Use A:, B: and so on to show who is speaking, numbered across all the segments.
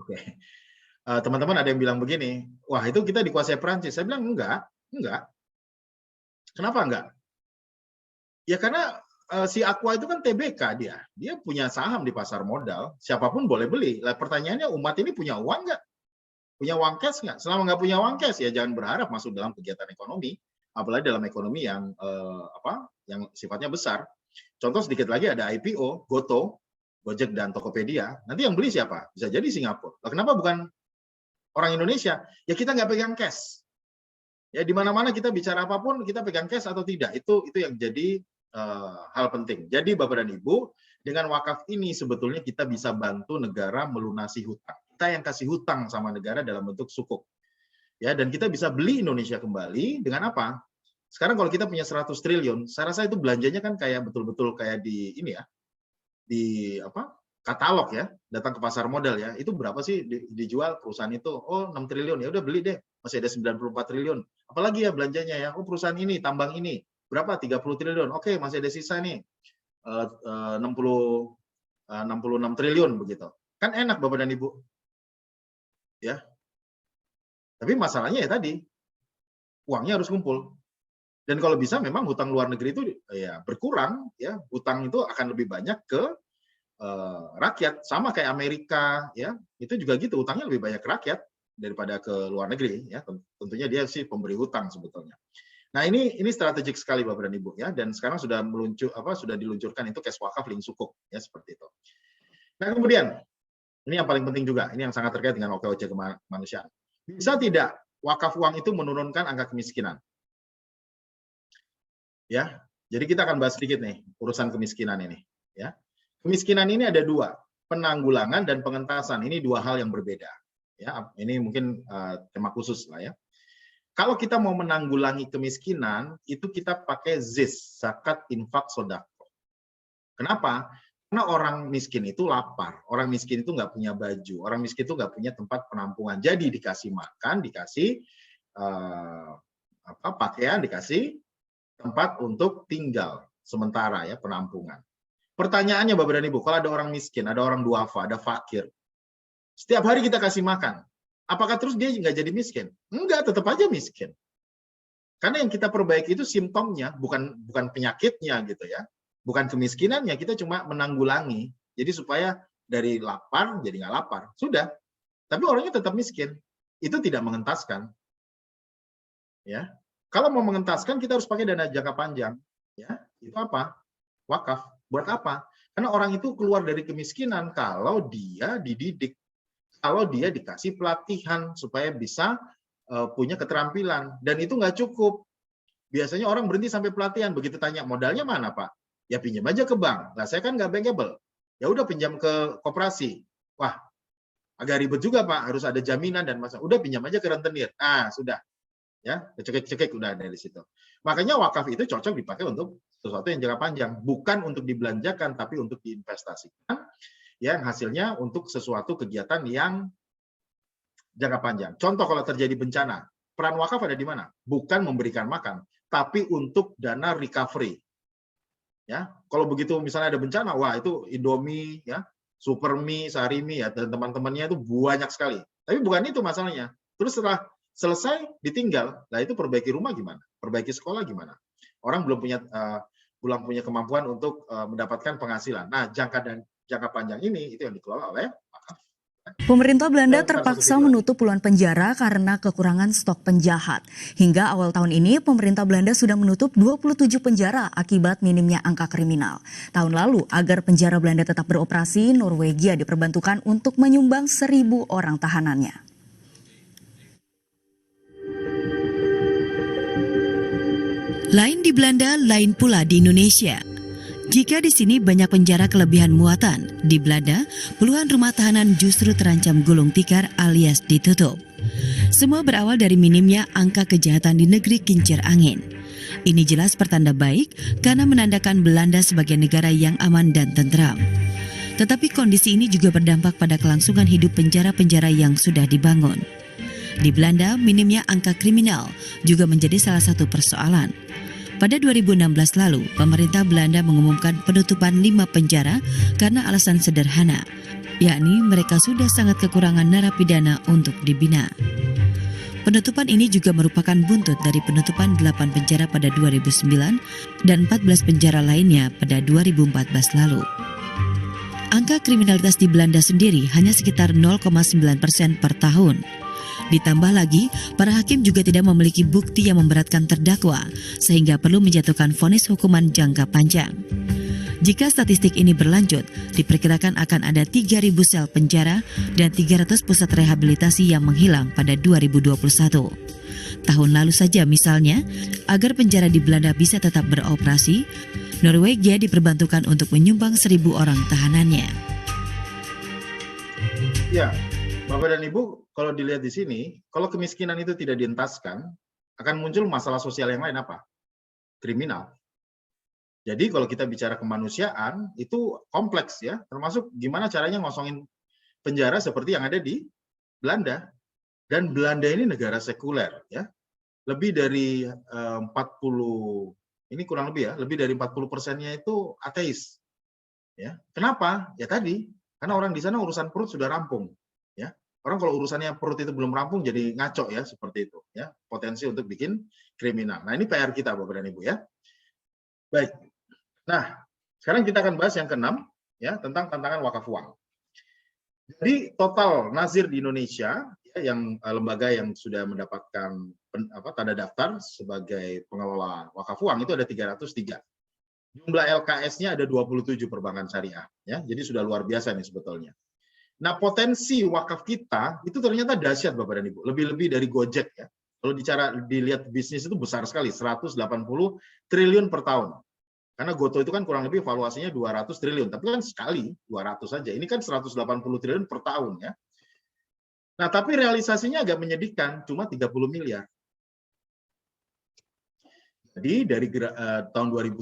A: Oke. Teman-teman ada yang bilang begini, "Wah, itu kita dikuasai Prancis." Saya bilang, enggak. Kenapa enggak? Ya karena, si Aqua itu kan TBK dia. Dia punya saham di pasar modal, siapapun boleh beli. Lah pertanyaannya umat ini punya uang nggak? Punya uang cash nggak? Selama nggak punya uang cash, ya jangan berharap masuk dalam kegiatan ekonomi, apalagi dalam ekonomi yang, yang sifatnya besar. Contoh sedikit lagi ada IPO, Gojek dan Tokopedia, nanti yang beli siapa? Bisa jadi Singapura. Lah kenapa bukan orang Indonesia? Ya kita nggak pegang cash. Ya di mana-mana kita bicara apapun, kita pegang cash atau tidak, itu yang jadi hal penting. Jadi Bapak dan Ibu, dengan wakaf ini sebetulnya kita bisa bantu negara melunasi hutang. Kita yang kasih hutang sama negara dalam bentuk sukuk. Ya, dan kita bisa beli Indonesia kembali dengan apa? Sekarang kalau kita punya 100 triliun, saya rasa itu belanjanya kan kayak betul-betul kayak di ini ya, di apa? Katalog ya, datang ke pasar modal ya. Itu berapa sih dijual perusahaan itu? Oh, 6 triliun. Ya udah beli deh. Masih ada 94 triliun. Apalagi ya belanjanya ya? Oh, perusahaan ini, tambang ini. Berapa? 30 triliun. Oke, masih ada sisa nih. 66 triliun begitu. Kan enak Bapak dan Ibu. Ya. Tapi masalahnya ya tadi, uangnya harus kumpul. Dan kalau bisa memang hutang luar negeri itu ya berkurang ya. Hutang itu akan lebih banyak ke rakyat, sama kayak Amerika ya. Itu juga gitu, hutangnya lebih banyak ke rakyat daripada ke luar negeri ya. Tentunya dia sih pemberi hutang sebetulnya. Nah, ini strategik sekali Bapak dan Ibu ya, dan sekarang sudah sudah diluncurkan itu cash wakaf link sukuk ya, seperti itu. Nah, kemudian ini yang paling penting juga, ini yang sangat terkait dengan OKOC kemanusiaan. Bisa tidak wakaf uang itu menurunkan angka kemiskinan? Ya. Jadi kita akan bahas sedikit nih urusan kemiskinan ini ya. Kemiskinan ini ada dua, penanggulangan dan pengentasan. Ini dua hal yang berbeda. Ya, ini mungkin tema khusus lah ya. Kalau kita mau menanggulangi kemiskinan, itu kita pakai ZIS, zakat, infak, sodako. Kenapa? Karena orang miskin itu lapar, orang miskin itu nggak punya baju, orang miskin itu nggak punya tempat penampungan. Jadi dikasih makan, dikasih pakaian, dikasih tempat untuk tinggal sementara ya, penampungan. Pertanyaannya Bapak dan Ibu, kalau ada orang miskin, ada orang duafa, ada fakir, setiap hari kita kasih makan, apakah terus dia nggak jadi miskin? Enggak, tetap aja miskin. Karena yang kita perbaiki itu simptomnya, bukan penyakitnya gitu ya. Bukan kemiskinannya, kita cuma menanggulangi. Jadi supaya dari lapar jadi nggak lapar. Sudah. Tapi orangnya tetap miskin. Itu tidak mengentaskan. Ya. Kalau mau mengentaskan, kita harus pakai dana jangka panjang. Ya. Itu apa? Wakaf. Buat apa? Karena orang itu keluar dari kemiskinan kalau dia dididik. Kalau dia dikasih pelatihan supaya bisa punya keterampilan. Dan itu nggak cukup. Biasanya orang berhenti sampai pelatihan. Begitu tanya, modalnya mana Pak? Ya pinjam aja ke bank. Nah saya kan nggak bankable. Ya udah pinjam ke koperasi. Wah, agak ribet juga Pak. Harus ada jaminan dan masa. Udah pinjam aja ke rentenir. Nah sudah. Ya, cekik-cekik udah dari situ. Makanya wakaf itu cocok dipakai untuk sesuatu yang jangka panjang. Bukan untuk dibelanjakan, tapi untuk diinvestasikan. Yang hasilnya untuk sesuatu kegiatan yang jangka panjang. Contoh kalau terjadi bencana, peran wakaf ada di mana? Bukan memberikan makan, tapi untuk dana recovery. Ya, kalau begitu misalnya ada bencana, wah itu Indomie, ya, Supermie, Sarimi, ya, dan teman-temannya itu banyak sekali. Tapi bukan itu masalahnya. Terus setelah selesai ditinggal, nah itu perbaiki rumah gimana? Perbaiki sekolah gimana? Orang belum punya kemampuan untuk mendapatkan penghasilan. Nah, jangka panjang ini itu yang dikelola oleh wakaf.
B: Pemerintah Belanda terpaksa menutup puluhan penjara karena kekurangan stok penjahat. Hingga awal tahun ini, pemerintah Belanda sudah menutup 27 penjara akibat minimnya angka kriminal. Tahun lalu, agar penjara Belanda tetap beroperasi, Norwegia diperbantukan untuk menyumbang 1.000 orang tahanannya.
C: Lain di Belanda, lain pula di Indonesia. Jika di sini banyak penjara kelebihan muatan, di Belanda puluhan rumah tahanan justru terancam gulung tikar alias ditutup. Semua berawal dari minimnya angka kejahatan di negeri kincir angin. Ini jelas pertanda baik karena menandakan Belanda sebagai negara yang aman dan tentram. Tetapi kondisi ini juga berdampak pada kelangsungan hidup penjara-penjara yang sudah dibangun. Di Belanda, minimnya angka kriminal juga menjadi salah satu persoalan. Pada 2016 lalu, pemerintah Belanda mengumumkan penutupan 5 penjara karena alasan sederhana. yakni mereka sudah sangat kekurangan narapidana untuk dibina. Penutupan ini juga merupakan buntut dari penutupan 8 penjara pada 2009 dan 14 penjara lainnya pada 2014 lalu. Angka kriminalitas di Belanda sendiri hanya sekitar 0,9% per tahun. Ditambah lagi, para hakim juga tidak memiliki bukti yang memberatkan terdakwa, sehingga perlu menjatuhkan vonis hukuman jangka panjang. Jika statistik ini berlanjut, diperkirakan akan ada 3.000 sel penjara dan 300 pusat rehabilitasi yang menghilang pada 2021. Tahun lalu saja misalnya, agar penjara di Belanda bisa tetap beroperasi, Norwegia diperbantukan untuk menyumbang 1.000 orang tahanannya.
A: Ya, Bapak dan Ibu, kalau dilihat di sini, kalau kemiskinan itu tidak dientaskan, akan muncul masalah sosial yang lain apa? Kriminal. Jadi kalau kita bicara kemanusiaan, itu kompleks ya, termasuk gimana caranya ngosongin penjara seperti yang ada di Belanda. Dan Belanda ini negara sekuler ya. Lebih dari 40, ini kurang lebih ya, lebih dari 40%-nya itu ateis. Ya. Kenapa? Ya tadi, karena orang di sana urusan perut sudah rampung. Ya. Orang kalau urusannya perut itu belum rampung jadi ngaco ya, seperti itu. Ya. Potensi untuk bikin kriminal. Nah ini PR kita Bapak dan Ibu ya. Baik. Nah, sekarang kita akan bahas yang ke-6 ya, tentang tantangan wakaf uang. Jadi total nazir di Indonesia ya, yang lembaga yang sudah mendapatkan tanda daftar sebagai pengelola wakaf uang itu ada 303. Jumlah LKS-nya ada 27 perbankan syariah ya. Jadi sudah luar biasa nih sebetulnya. Nah, potensi wakaf kita itu ternyata dahsyat Bapak dan Ibu, lebih-lebih dari Gojek ya. Kalau dilihat bisnis itu besar sekali, 180 triliun per tahun. Karena Goto itu kan kurang lebih valuasinya 200 triliun, tapi kan sekali 200 saja. Ini kan 180 triliun per tahun ya. Nah, tapi realisasinya agak menyedihkan, cuma 30 miliar. Jadi dari tahun 2010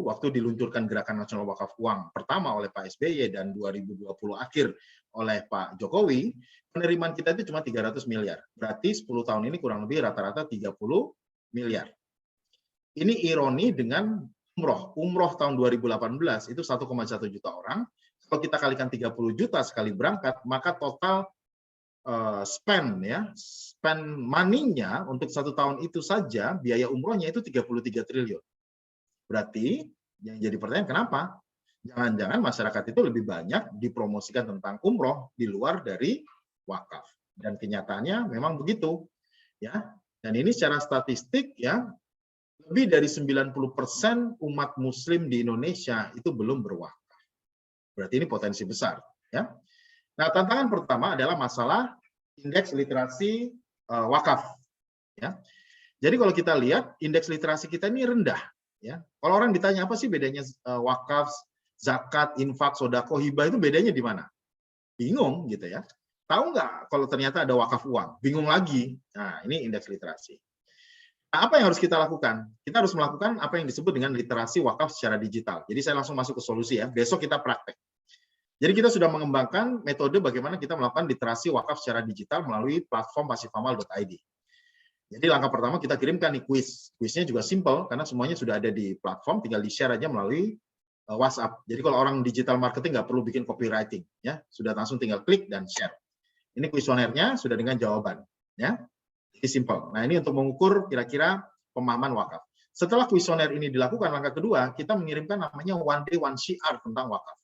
A: waktu diluncurkan Gerakan Nasional Wakaf Uang pertama oleh Pak SBY dan 2020 akhir oleh Pak Jokowi, penerimaan kita itu cuma 300 miliar. Berarti 10 tahun ini kurang lebih rata-rata 30 miliar. Ini ironi dengan Umroh tahun 2018 itu 1,1 juta orang. Kalau kita kalikan 30 juta sekali berangkat, maka total spend money-nya untuk 1 tahun itu saja, biaya umrohnya itu 33 triliun. Berarti yang jadi pertanyaan kenapa? Jangan-jangan masyarakat itu lebih banyak dipromosikan tentang umroh di luar dari wakaf. Dan kenyataannya memang begitu. Ya. Dan ini secara statistik ya, lebih dari 90% umat muslim di Indonesia itu belum berwakaf. Berarti ini potensi besar. Ya. Nah, tantangan pertama adalah masalah indeks literasi wakaf. Ya. Jadi kalau kita lihat, indeks literasi kita ini rendah. Ya. Kalau orang ditanya apa sih bedanya wakaf, zakat, infak, sodako, hibah itu bedanya di mana? Bingung gitu ya. Tahu nggak kalau ternyata ada wakaf uang? Bingung lagi. Nah, ini indeks literasi. Nah, apa yang harus kita lakukan? Kita harus melakukan apa yang disebut dengan literasi wakaf secara digital. Jadi saya langsung masuk ke solusi ya. Besok kita praktek. Jadi kita sudah mengembangkan metode bagaimana kita melakukan literasi wakaf secara digital melalui platform pasifamal.id. Jadi langkah pertama kita kirimkan nih kuis. Kuisnya juga simple karena semuanya sudah ada di platform, tinggal di-share aja melalui WhatsApp. Jadi kalau orang digital marketing nggak perlu bikin copywriting, ya sudah langsung tinggal klik dan share. Ini kuesionernya sudah dengan jawaban, ya. Ini simple. Nah, ini untuk mengukur kira-kira pemahaman wakaf. Setelah kuesioner ini dilakukan, langkah kedua, kita mengirimkan namanya One Day One Syiar tentang wakaf.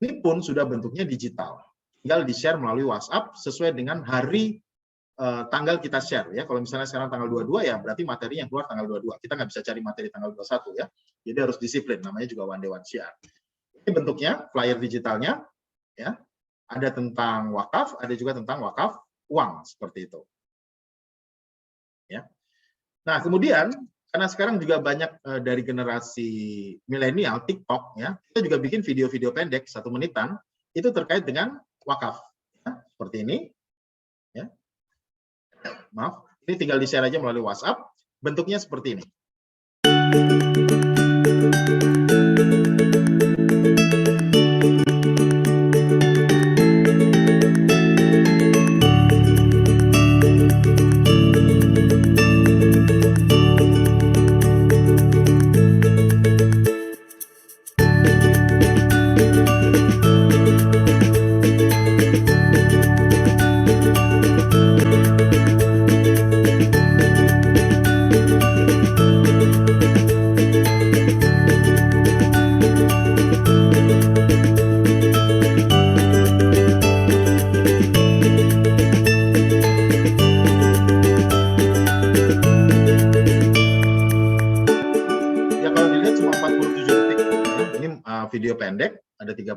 A: Ini pun sudah bentuknya digital. Tinggal di-share melalui WhatsApp sesuai dengan hari tanggal kita share. Ya. Kalau misalnya sekarang tanggal 22, ya berarti materi yang keluar tanggal 22. Kita nggak bisa cari materi tanggal 21, ya. Jadi harus disiplin, namanya juga One Day One Syiar. Ini bentuknya, flyer digitalnya, ya. Ada tentang wakaf, ada juga tentang wakaf uang, seperti itu. Ya. Nah, kemudian karena sekarang juga banyak dari generasi milenial TikTok, ya, kita juga bikin video-video pendek 1 menitan itu terkait dengan wakaf, ya, seperti ini. Ya. Maaf, ini tinggal di-share aja melalui WhatsApp. Bentuknya seperti ini.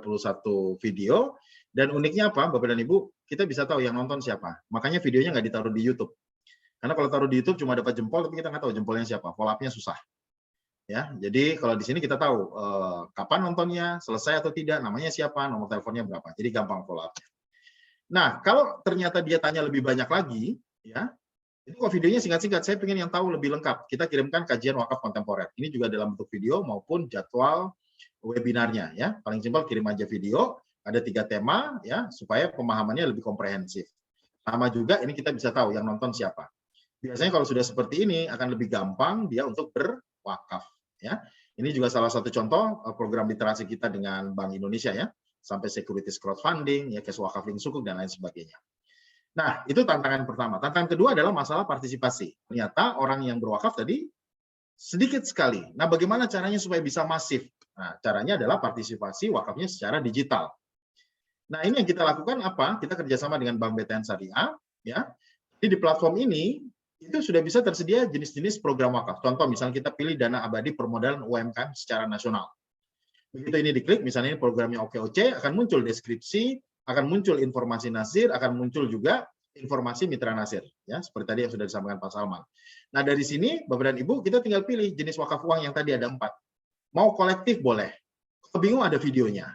A: 31 video. Dan uniknya apa, Bapak dan Ibu, kita bisa tahu yang nonton siapa. Makanya videonya nggak ditaruh di YouTube. Karena kalau taruh di YouTube cuma dapat jempol, tapi kita nggak tahu jempolnya siapa. Follow up-nya susah. Ya, jadi kalau di sini kita tahu kapan nontonnya, selesai atau tidak, namanya siapa, nomor teleponnya berapa. Jadi gampang follow up-nya. Nah, kalau ternyata dia tanya lebih banyak lagi, ya, ini kok videonya singkat-singkat, saya pengen yang tahu lebih lengkap. Kita kirimkan kajian wakaf kontemporer. Ini juga dalam bentuk video maupun jadwal webinarnya, ya. Paling simpel kirim aja video, ada 3 tema, ya, supaya pemahamannya lebih komprehensif. Sama juga ini kita bisa tahu yang nonton siapa. Biasanya kalau sudah seperti ini akan lebih gampang dia untuk berwakaf, ya. Ini juga salah satu contoh program literasi kita dengan Bank Indonesia, ya. Sampai securities crowdfunding, ya, cash wakaf link sukuk dan lain sebagainya. Nah, itu tantangan pertama. Tantangan kedua adalah masalah partisipasi. Ternyata orang yang berwakaf tadi sedikit sekali. Nah, bagaimana caranya supaya bisa masif? Nah, caranya adalah partisipasi wakafnya secara digital. Nah, ini yang kita lakukan apa? Kita kerjasama dengan Bank BTN Syariah, ya. Jadi di platform ini itu sudah bisa tersedia jenis-jenis program wakaf. Contoh, misalnya kita pilih dana abadi permodalan UMKM secara nasional. Begitu ini diklik, misalnya ini programnya OKOC, akan muncul deskripsi, akan muncul informasi nasir, akan muncul juga informasi mitra nasir, ya, seperti tadi yang sudah disampaikan Pak Salman. Nah, dari sini Bapak dan Ibu kita tinggal pilih jenis wakaf uang yang tadi ada 4. Mau kolektif boleh, kalau bingung ada videonya.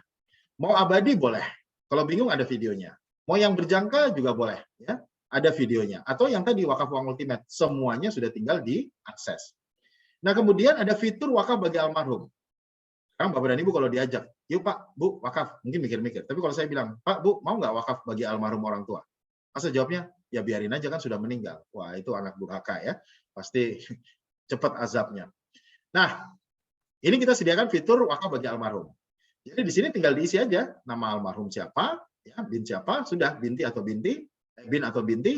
A: Mau abadi boleh, kalau bingung ada videonya. Mau yang berjangka juga boleh, ya, ada videonya. Atau yang tadi wakaf uang ultimate, semuanya sudah tinggal diakses. Nah, kemudian ada fitur wakaf bagi almarhum. Sekarang Bapak dan Ibu kalau diajak, yuk Pak, Bu, wakaf, mungkin mikir-mikir. Tapi kalau saya bilang, Pak, Bu, mau nggak wakaf bagi almarhum orang tua? Masa jawabnya, ya biarin aja kan sudah meninggal. Wah, itu anak durhaka ya, pasti cepat azabnya. Nah, ini kita sediakan fitur wakaf bagi almarhum. Jadi di sini tinggal diisi aja, nama almarhum siapa, ya, bin siapa, sudah, bin atau binti,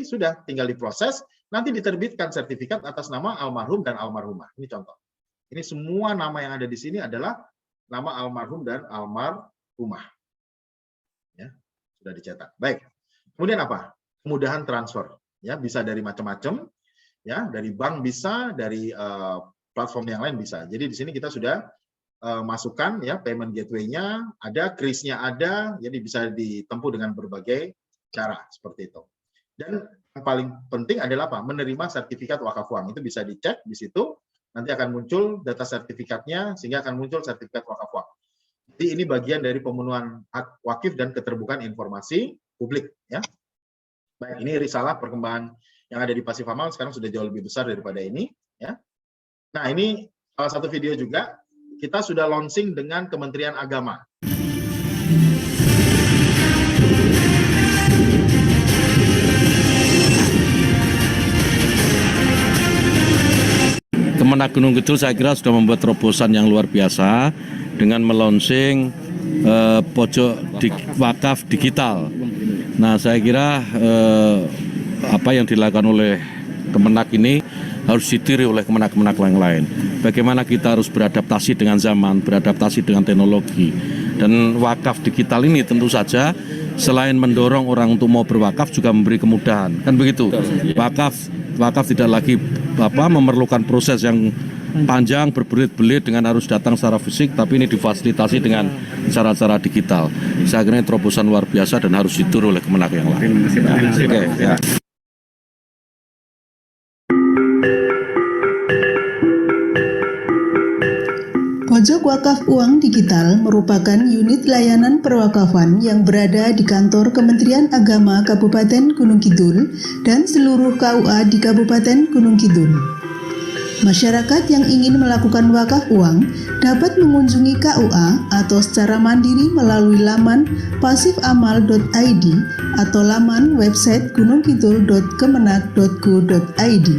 A: sudah, tinggal diproses, nanti diterbitkan sertifikat atas nama almarhum dan almarhumah. Ini contoh. Ini semua nama yang ada di sini adalah nama almarhum dan almarhumah, ya, sudah dicetak. Baik. Kemudian apa? Kemudahan transfer, ya, bisa dari macam-macam, ya, dari bank bisa, dari platform yang lain bisa. Jadi di sini kita sudah masukkan, ya, payment gateway-nya ada, kris-nya ada, jadi bisa ditempuh dengan berbagai cara seperti itu. Dan yang paling penting adalah apa? Menerima sertifikat wakaf uang itu bisa dicek di situ. Nanti akan muncul data sertifikatnya, sehingga akan muncul sertifikat wakaf uang. Jadi ini bagian dari pemenuhan hak wakif dan keterbukaan informasi publik, ya. Baik, ini risalah perkembangan yang ada di pasif amal sekarang sudah jauh lebih besar daripada ini, ya. Nah, ini salah satu video juga kita sudah launching dengan Kementerian Agama.
D: Kemenak Gunung Kidul saya kira sudah membuat terobosan yang luar biasa dengan melaunching pojok wakaf digital. Nah, saya kira apa yang dilakukan oleh Kemenak ini harus ditiru oleh kemenak-kemenak yang lain. Bagaimana kita harus beradaptasi dengan zaman, beradaptasi dengan teknologi. Dan wakaf digital ini tentu saja selain mendorong orang untuk mau berwakaf juga memberi kemudahan. Kan begitu. Wakaf tidak lagi memerlukan proses yang panjang berbelit-belit dengan harus datang secara fisik, tapi ini difasilitasi dengan cara-cara digital. Saya kira ini terobosan luar biasa dan harus ditiru oleh kemenak yang lain. Oke, ya.
E: Pojok Wakaf Uang Digital merupakan unit layanan perwakafan yang berada di kantor Kementerian Agama Kabupaten Gunung Kidul dan seluruh KUA di Kabupaten Gunung Kidul. Masyarakat yang ingin melakukan wakaf uang dapat mengunjungi KUA atau secara mandiri melalui laman pasifamal.id atau laman website gunungkidul.kemenak.go.id.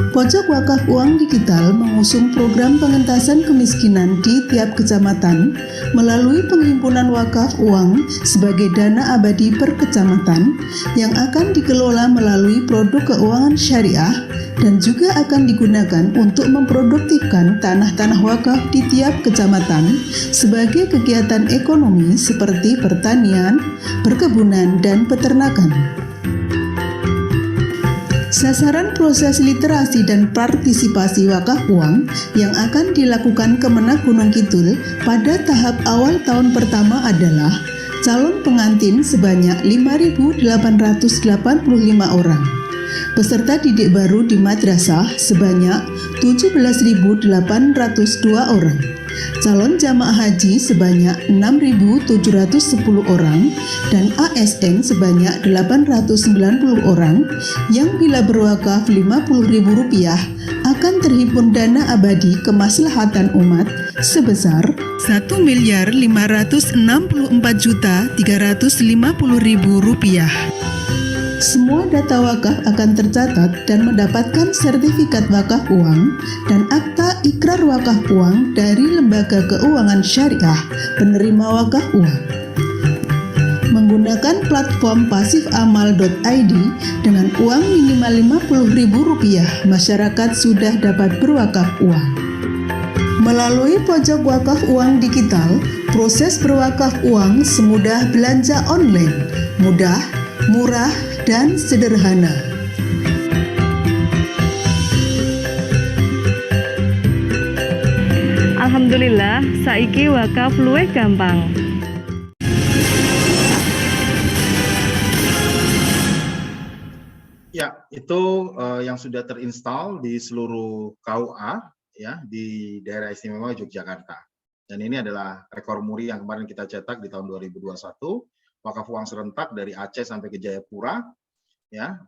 E: Pojok Wakaf Uang Digital mengusung program pengentasan kemiskinan di tiap kecamatan melalui penghimpunan wakaf uang sebagai dana abadi per kecamatan yang akan dikelola melalui produk keuangan syariah dan juga akan digunakan untuk memproduktifkan tanah-tanah wakaf di tiap kecamatan sebagai kegiatan ekonomi seperti pertanian, perkebunan, dan peternakan. Sasaran proses literasi dan partisipasi wakaf uang yang akan dilakukan Kemenak Gunung Kidul pada tahap awal tahun pertama adalah calon pengantin sebanyak 5.885 orang, peserta didik baru di madrasah sebanyak 17.802 orang, calon jamaah haji sebanyak 6.710 orang, dan ASN sebanyak 890 orang yang bila berwakaf Rp50.000 akan terhimpun dana abadi kemaslahatan umat sebesar Rp1.564.350.000. Semua data wakaf akan tercatat dan mendapatkan sertifikat wakaf uang dan akta ikrar wakaf uang dari Lembaga Keuangan Syariah penerima wakaf uang. Menggunakan platform pasifamal.id dengan uang minimal Rp50.000, masyarakat sudah dapat berwakaf uang. Melalui pojok wakaf uang digital, proses berwakaf uang semudah belanja online, mudah, murah, dan sederhana.
F: Alhamdulillah, saiki wakaf luwih gampang.
A: Ya, itu yang sudah terinstall di seluruh KUA ya di daerah istimewa Yogyakarta. Dan ini adalah rekor muri yang kemarin kita cetak di tahun 2021, wakaf uang serentak dari Aceh sampai ke Jayapura ya,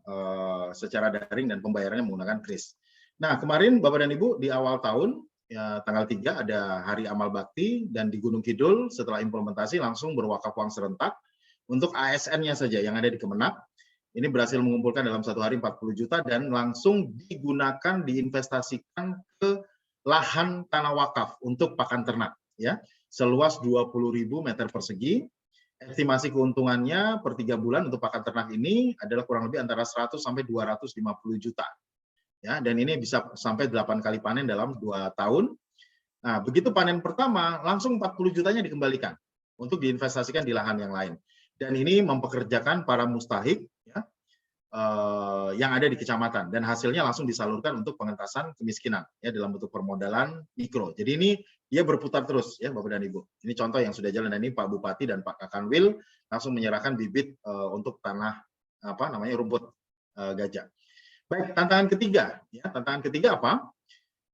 A: secara daring dan pembayarannya menggunakan kris. Nah, kemarin Bapak dan Ibu di awal tahun ya, tanggal 3 ada Hari Amal Bakti, dan di Gunung Kidul setelah implementasi langsung berwakaf uang serentak untuk ASN-nya saja yang ada di Kemenak. Ini berhasil mengumpulkan dalam satu hari 40 juta dan langsung digunakan, diinvestasikan ke lahan tanah wakaf untuk pakan ternak ya, seluas 20.000 meter persegi. Estimasi keuntungannya per 3 bulan untuk pakan ternak ini adalah kurang lebih antara 100 sampai 250 juta. Ya, dan ini bisa sampai 8 kali panen dalam 2 tahun. Nah, begitu panen pertama langsung 40 jutanya dikembalikan untuk diinvestasikan di lahan yang lain. Dan ini mempekerjakan para mustahik ya, yang ada di kecamatan, dan hasilnya langsung disalurkan untuk pengentasan kemiskinan ya dalam bentuk permodalan mikro. Jadi ini dia berputar terus ya Bapak dan Ibu. Ini contoh yang sudah jalan, dan ini Pak Bupati dan Pak Kakanwil langsung menyerahkan bibit untuk tanah rumput gajah. Baik, tantangan ketiga ya, tantangan ketiga apa?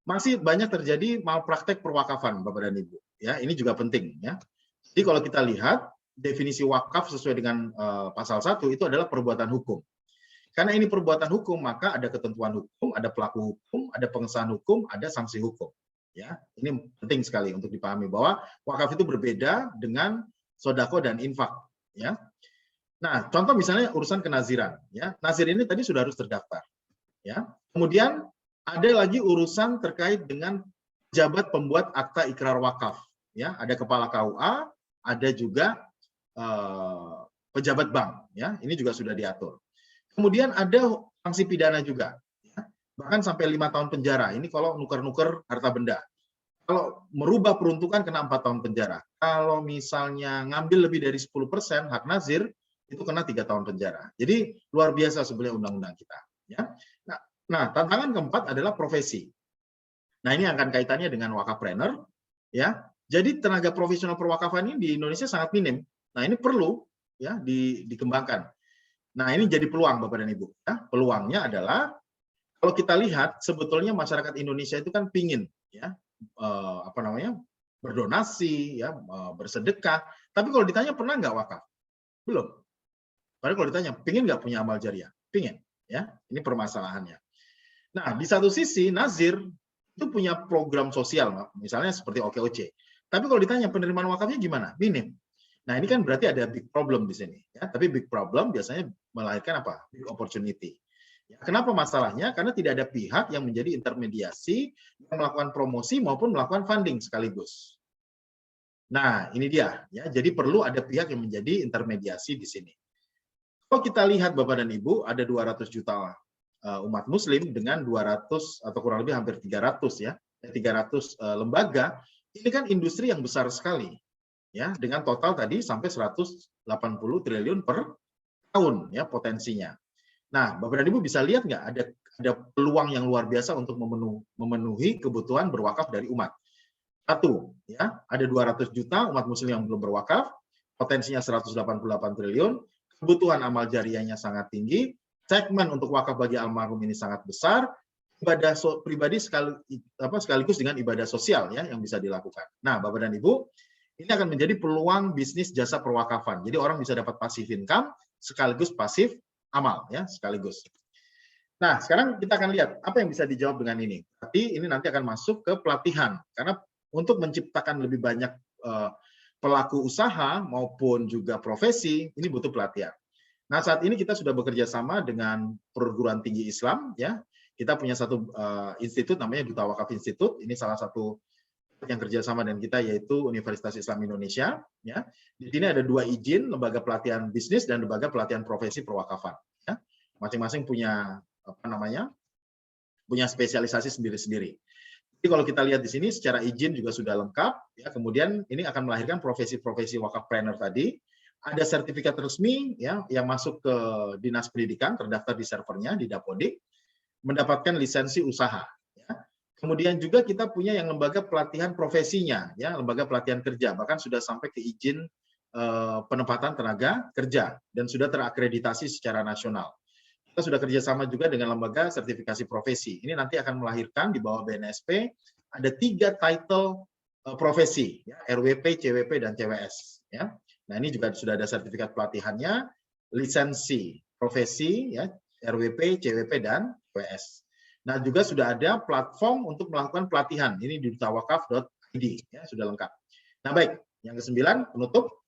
A: Masih banyak terjadi malpraktek perwakafan Bapak dan Ibu ya. Ini juga penting ya. Jadi kalau kita lihat definisi wakaf sesuai dengan pasal 1 itu adalah perbuatan hukum. Karena ini perbuatan hukum, maka ada ketentuan hukum, ada pelaku hukum, ada pengesahan hukum, ada sanksi hukum. Ya, ini penting sekali untuk dipahami bahwa wakaf itu berbeda dengan sodako dan infak. Ya, nah contoh misalnya urusan kenaziran. Ya, nazir ini tadi sudah harus terdaftar. Ya, kemudian ada lagi urusan terkait dengan pejabat pembuat akta ikrar wakaf. Ya, ada kepala KUA, ada juga pejabat bank. Ya, ini juga sudah diatur. Kemudian ada sanksi pidana juga, ya. Bahkan sampai 5 tahun penjara. Ini kalau nuker-nuker harta benda. Kalau merubah peruntukan kena 4 tahun penjara. Kalau misalnya ngambil lebih dari 10% hak nazir, itu kena 3 tahun penjara. Jadi luar biasa sebenarnya undang-undang kita. Ya. Nah, tantangan keempat adalah profesi. Nah, ini akan kaitannya dengan wakafpreneur. Ya. Jadi tenaga profesional perwakafan ini di Indonesia sangat minim. Nah, ini perlu ya dikembangkan. Nah, ini jadi peluang Bapak dan Ibu. Ya, peluangnya adalah kalau kita lihat sebetulnya masyarakat Indonesia itu kan pingin ya berdonasi ya, bersedekah. Tapi kalau ditanya pernah nggak wakaf? Belum. Padahal kalau ditanya pingin nggak punya amal jariah? Pingin. Ya, ini permasalahannya. Nah, di satu sisi nazir itu punya program sosial, misalnya seperti OKOC. Tapi kalau ditanya penerimaan wakafnya gimana? Minim. Nah, ini kan berarti ada big problem di sini. Ya. Tapi big problem biasanya melahirkan apa? Big opportunity. Ya, kenapa masalahnya? Karena tidak ada pihak yang menjadi intermediasi, yang melakukan promosi maupun melakukan funding sekaligus. Nah, ini dia. Ya. Jadi perlu ada pihak yang menjadi intermediasi di sini. Kalau kita lihat Bapak dan Ibu, ada 200 juta umat muslim dengan 200 atau kurang lebih hampir 300 ya. 300 lembaga. Ini kan industri yang besar sekali. Ya, dengan total tadi sampai 180 triliun per tahun ya potensinya. Nah, Bapak dan Ibu bisa lihat nggak ada peluang yang luar biasa untuk memenuhi kebutuhan berwakaf dari umat. Satu, ya, ada 200 juta umat muslim yang belum berwakaf, potensinya 188 triliun, kebutuhan amal jariyahnya sangat tinggi, segmen untuk wakaf bagi almarhum ini sangat besar, ibadah pribadi sekaligus dengan ibadah sosial ya yang bisa dilakukan. Nah, Bapak dan Ibu, ini akan menjadi peluang bisnis jasa perwakafan. Jadi orang bisa dapat passive income sekaligus pasif amal ya sekaligus. Nah, sekarang kita akan lihat apa yang bisa dijawab dengan ini. Tapi ini nanti akan masuk ke pelatihan karena untuk menciptakan lebih banyak pelaku usaha maupun juga profesi ini butuh pelatihan. Nah, saat ini kita sudah bekerja sama dengan perguruan tinggi Islam ya. Kita punya satu institut namanya Duta Wakaf Institute. Ini salah satu yang kerjasama dengan kita yaitu Universitas Islam Indonesia. Ya, di sini ada 2 izin, lembaga pelatihan bisnis dan lembaga pelatihan profesi perwakafan. Ya, masing-masing punya punya spesialisasi sendiri-sendiri. Jadi kalau kita lihat di sini secara izin juga sudah lengkap. Ya, kemudian ini akan melahirkan profesi-profesi wakafpreneur tadi. Ada sertifikat resmi ya yang masuk ke Dinas Pendidikan, terdaftar di servernya di Dapodik, mendapatkan lisensi usaha. Kemudian juga kita punya yang lembaga pelatihan profesinya, ya lembaga pelatihan kerja, bahkan sudah sampai ke izin penempatan tenaga kerja dan sudah terakreditasi secara nasional. Kita sudah kerjasama juga dengan lembaga sertifikasi profesi. Ini nanti akan melahirkan di bawah BNSP ada 3 title profesi, ya, RWP, CWP, dan CWS. Ya. Nah ini juga sudah ada sertifikat pelatihannya, lisensi profesi, ya RWP, CWP, dan CWS. Nah, juga sudah ada platform untuk melakukan pelatihan. Ini di dutawakaf.id, ya, sudah lengkap. Nah, baik. Yang ke-9, penutup.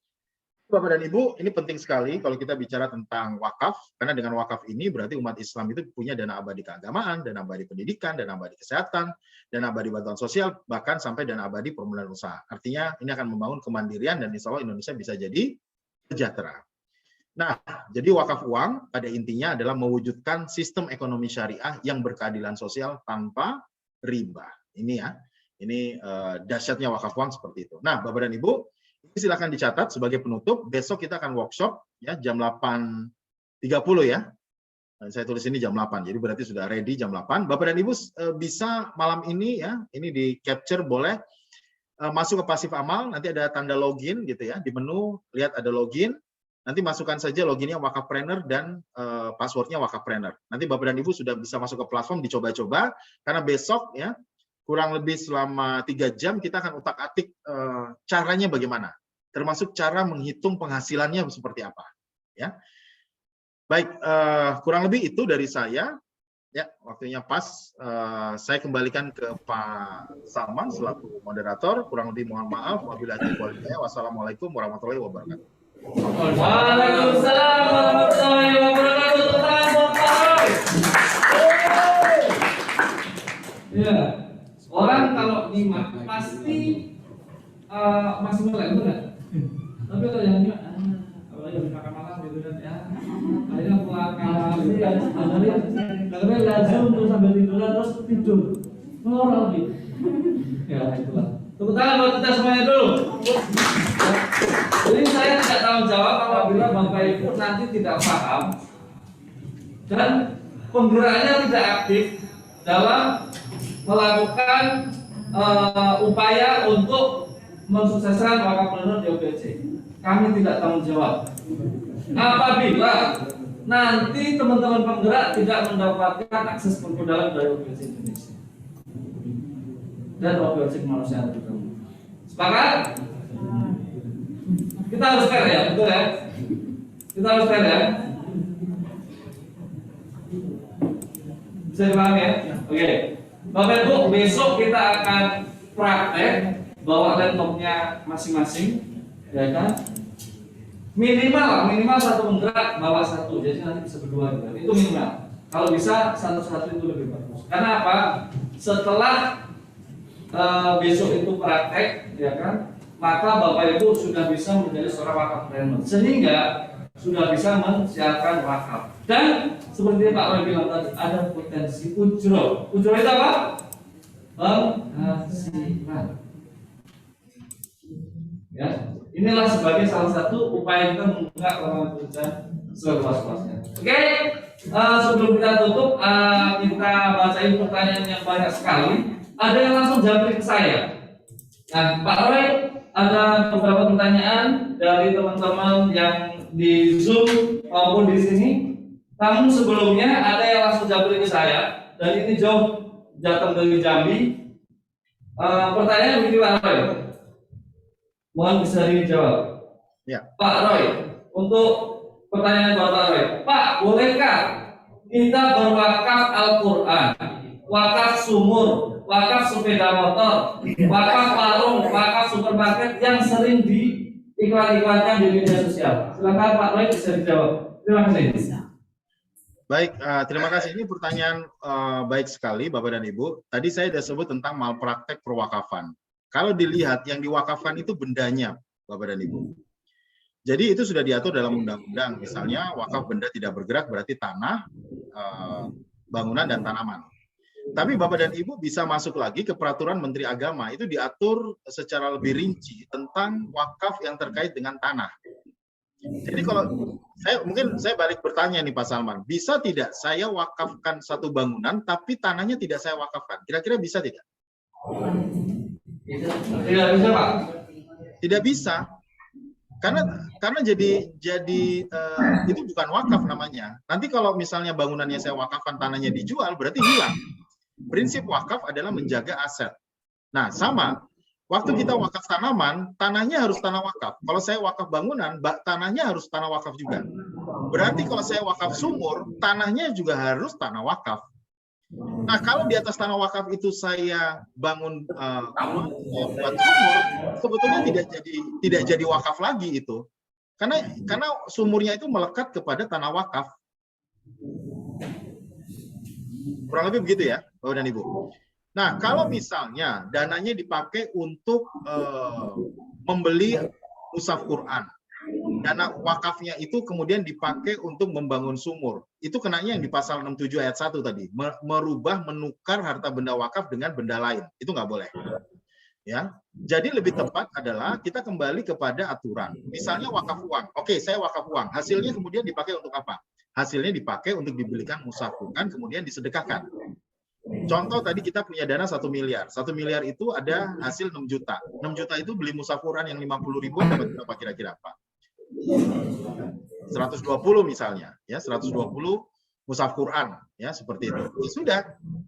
A: Bapak dan Ibu, ini penting sekali kalau kita bicara tentang wakaf, karena dengan wakaf ini berarti umat Islam itu punya dana abadi keagamaan, dana abadi pendidikan, dana abadi kesehatan, dana abadi bantuan sosial, bahkan sampai dana abadi permodalan usaha. Artinya, ini akan membangun kemandirian dan insya Allah Indonesia bisa jadi sejahtera. Nah, jadi wakaf uang pada intinya adalah mewujudkan sistem ekonomi syariah yang berkeadilan sosial tanpa riba. Ini ya, ini dahsyatnya wakaf uang seperti itu. Nah, Bapak dan Ibu, ini silakan dicatat sebagai penutup. Besok kita akan workshop ya jam 8.30 ya. Saya tulis ini jam 8, jadi berarti sudah ready jam 8. Bapak dan Ibu bisa malam ini ya, ini di capture boleh masuk ke pasif amal. Nanti ada tanda login gitu ya di menu. Lihat ada login. Nanti masukkan saja loginnya wakafpreneur dan passwordnya wakafpreneur. Nanti Bapak dan Ibu sudah bisa masuk ke platform, dicoba-coba. Karena besok ya kurang lebih selama 3 jam kita akan utak-atik caranya bagaimana, termasuk cara menghitung penghasilannya seperti apa. Ya, baik, kurang lebih itu dari saya. Ya, waktunya pas. Saya kembalikan ke Pak Salman selaku moderator. Kurang lebih mohon maaf. Wassalamualaikum warahmatullahi wabarakatuh.
G: Waalaikumsalam warahmatullahi wabarakatuh. Ya, orang kalau nyimak pasti masih melek, benar. Tapi kalau yang nyimak, kalau yang makan malam gitu kan ya, akhirnya pulang kamar, akhirnya langsung terus sambil tiduran terus tidur, ngorok gitu. Ya itulah. Tepuk tangan buat kita semuanya dulu. Jadi saya tidak tanggung jawab apabila Bapak Ibu nanti tidak paham dan penggeraknya tidak aktif dalam melakukan upaya untuk mensukseskan wakafpreneur di OPC. Kami tidak tanggung jawab. Apabila nanti teman-teman penggerak tidak mendapatkan akses permodalan dari OPC Indonesia dan OPC kemanusiaan itu. Sepakat? Kita harus fair ya, betul ya? Kita harus fair ya? Bisa dipahami ya? Oke. Bapak Ibu, besok kita akan praktek bawa laptopnya masing-masing, ya kan? Minimal satu penggerak bawa satu, jadi nanti bisa berdua gitu. Itu minimal. Kalau bisa satu-satu itu lebih bagus. Karena apa? Setelah besok itu praktek, ya kan? Maka Bapak Ibu sudah bisa menjadi seorang wakafpreneur, sehingga sudah bisa mensiapkan wakaf. Dan seperti Pak Roy bilang tadi, ada potensi ujroh. Ujroh itu apa? Penghasilan. Ya, inilah sebagai salah satu upaya kita membuka lapangan pekerjaan seluas-luasnya. Oke? sebelum kita tutup, kita bacain pertanyaan yang banyak sekali. Ada yang langsung jawab ke saya. Nah, Pak Roy, ada beberapa pertanyaan dari teman-teman yang di Zoom maupun di sini. Namun sebelumnya ada yang langsung jawab ke saya, dan ini jauh datang dari Jambi. Pertanyaan begini Pak Roy, mohon bisa dijawab.
A: Ya.
G: Pak Roy, untuk pertanyaan Bapak Roy, Pak, bolehkah kita berwakaf Al-Quran, wakaf sumur, wakaf sepeda motor, wakaf warung, wakaf supermarket yang sering diiklan-iklankan di media sosial? Silakan Pak Roy bisa dijawab. Terima kasih.
A: Baik, terima kasih. Ini pertanyaan baik sekali Bapak dan Ibu. Tadi saya sudah sebut tentang malpraktek perwakafan. Kalau dilihat yang diwakafkan itu bendanya, Bapak dan Ibu. Jadi itu sudah diatur dalam undang-undang. Misalnya wakaf benda tidak bergerak berarti tanah, bangunan, dan tanaman. Tapi Bapak dan Ibu bisa masuk lagi ke peraturan Menteri Agama. Itu diatur secara lebih rinci tentang wakaf yang terkait dengan tanah. Jadi kalau saya balik bertanya nih Pak Salman, bisa tidak saya wakafkan satu bangunan tapi tanahnya tidak saya wakafkan? Kira-kira bisa tidak?
G: Tidak bisa Pak.
A: Tidak bisa, karena jadi itu bukan wakaf namanya. Nanti kalau misalnya bangunannya saya wakafkan, tanahnya dijual, berarti hilang. Prinsip wakaf adalah menjaga aset. Nah sama. Waktu kita wakaf tanaman, tanahnya harus tanah wakaf. Kalau saya wakaf bangunan, tanahnya harus tanah wakaf juga. Berarti kalau saya wakaf sumur, tanahnya juga harus tanah wakaf. Nah, kalau di atas tanah wakaf itu saya bangun buat sumur, sebetulnya tidak jadi wakaf lagi itu. Karena sumurnya itu melekat kepada tanah wakaf. Kurang lebih begitu ya, Bapak dan Ibu. Nah, kalau misalnya dananya dipakai untuk membeli mushaf Quran, dana wakafnya itu kemudian dipakai untuk membangun sumur, itu kenanya yang di pasal 67 ayat 1 tadi, merubah, menukar harta benda wakaf dengan benda lain, itu nggak boleh. Ya, jadi lebih tepat adalah kita kembali kepada aturan. Misalnya wakaf uang, oke, saya wakaf uang, hasilnya kemudian dipakai untuk apa? Hasilnya dipakai untuk dibelikan mushaf Quran, kemudian disedekahkan. Contoh tadi kita punya dana 1 miliar. 1 miliar itu ada hasil 6 juta. 6 juta itu beli mushaf Quran yang 50.000 dapat berapa kira-kira Pak? 120 misalnya, ya 120 mushaf Quran, ya seperti itu. Ya sudah,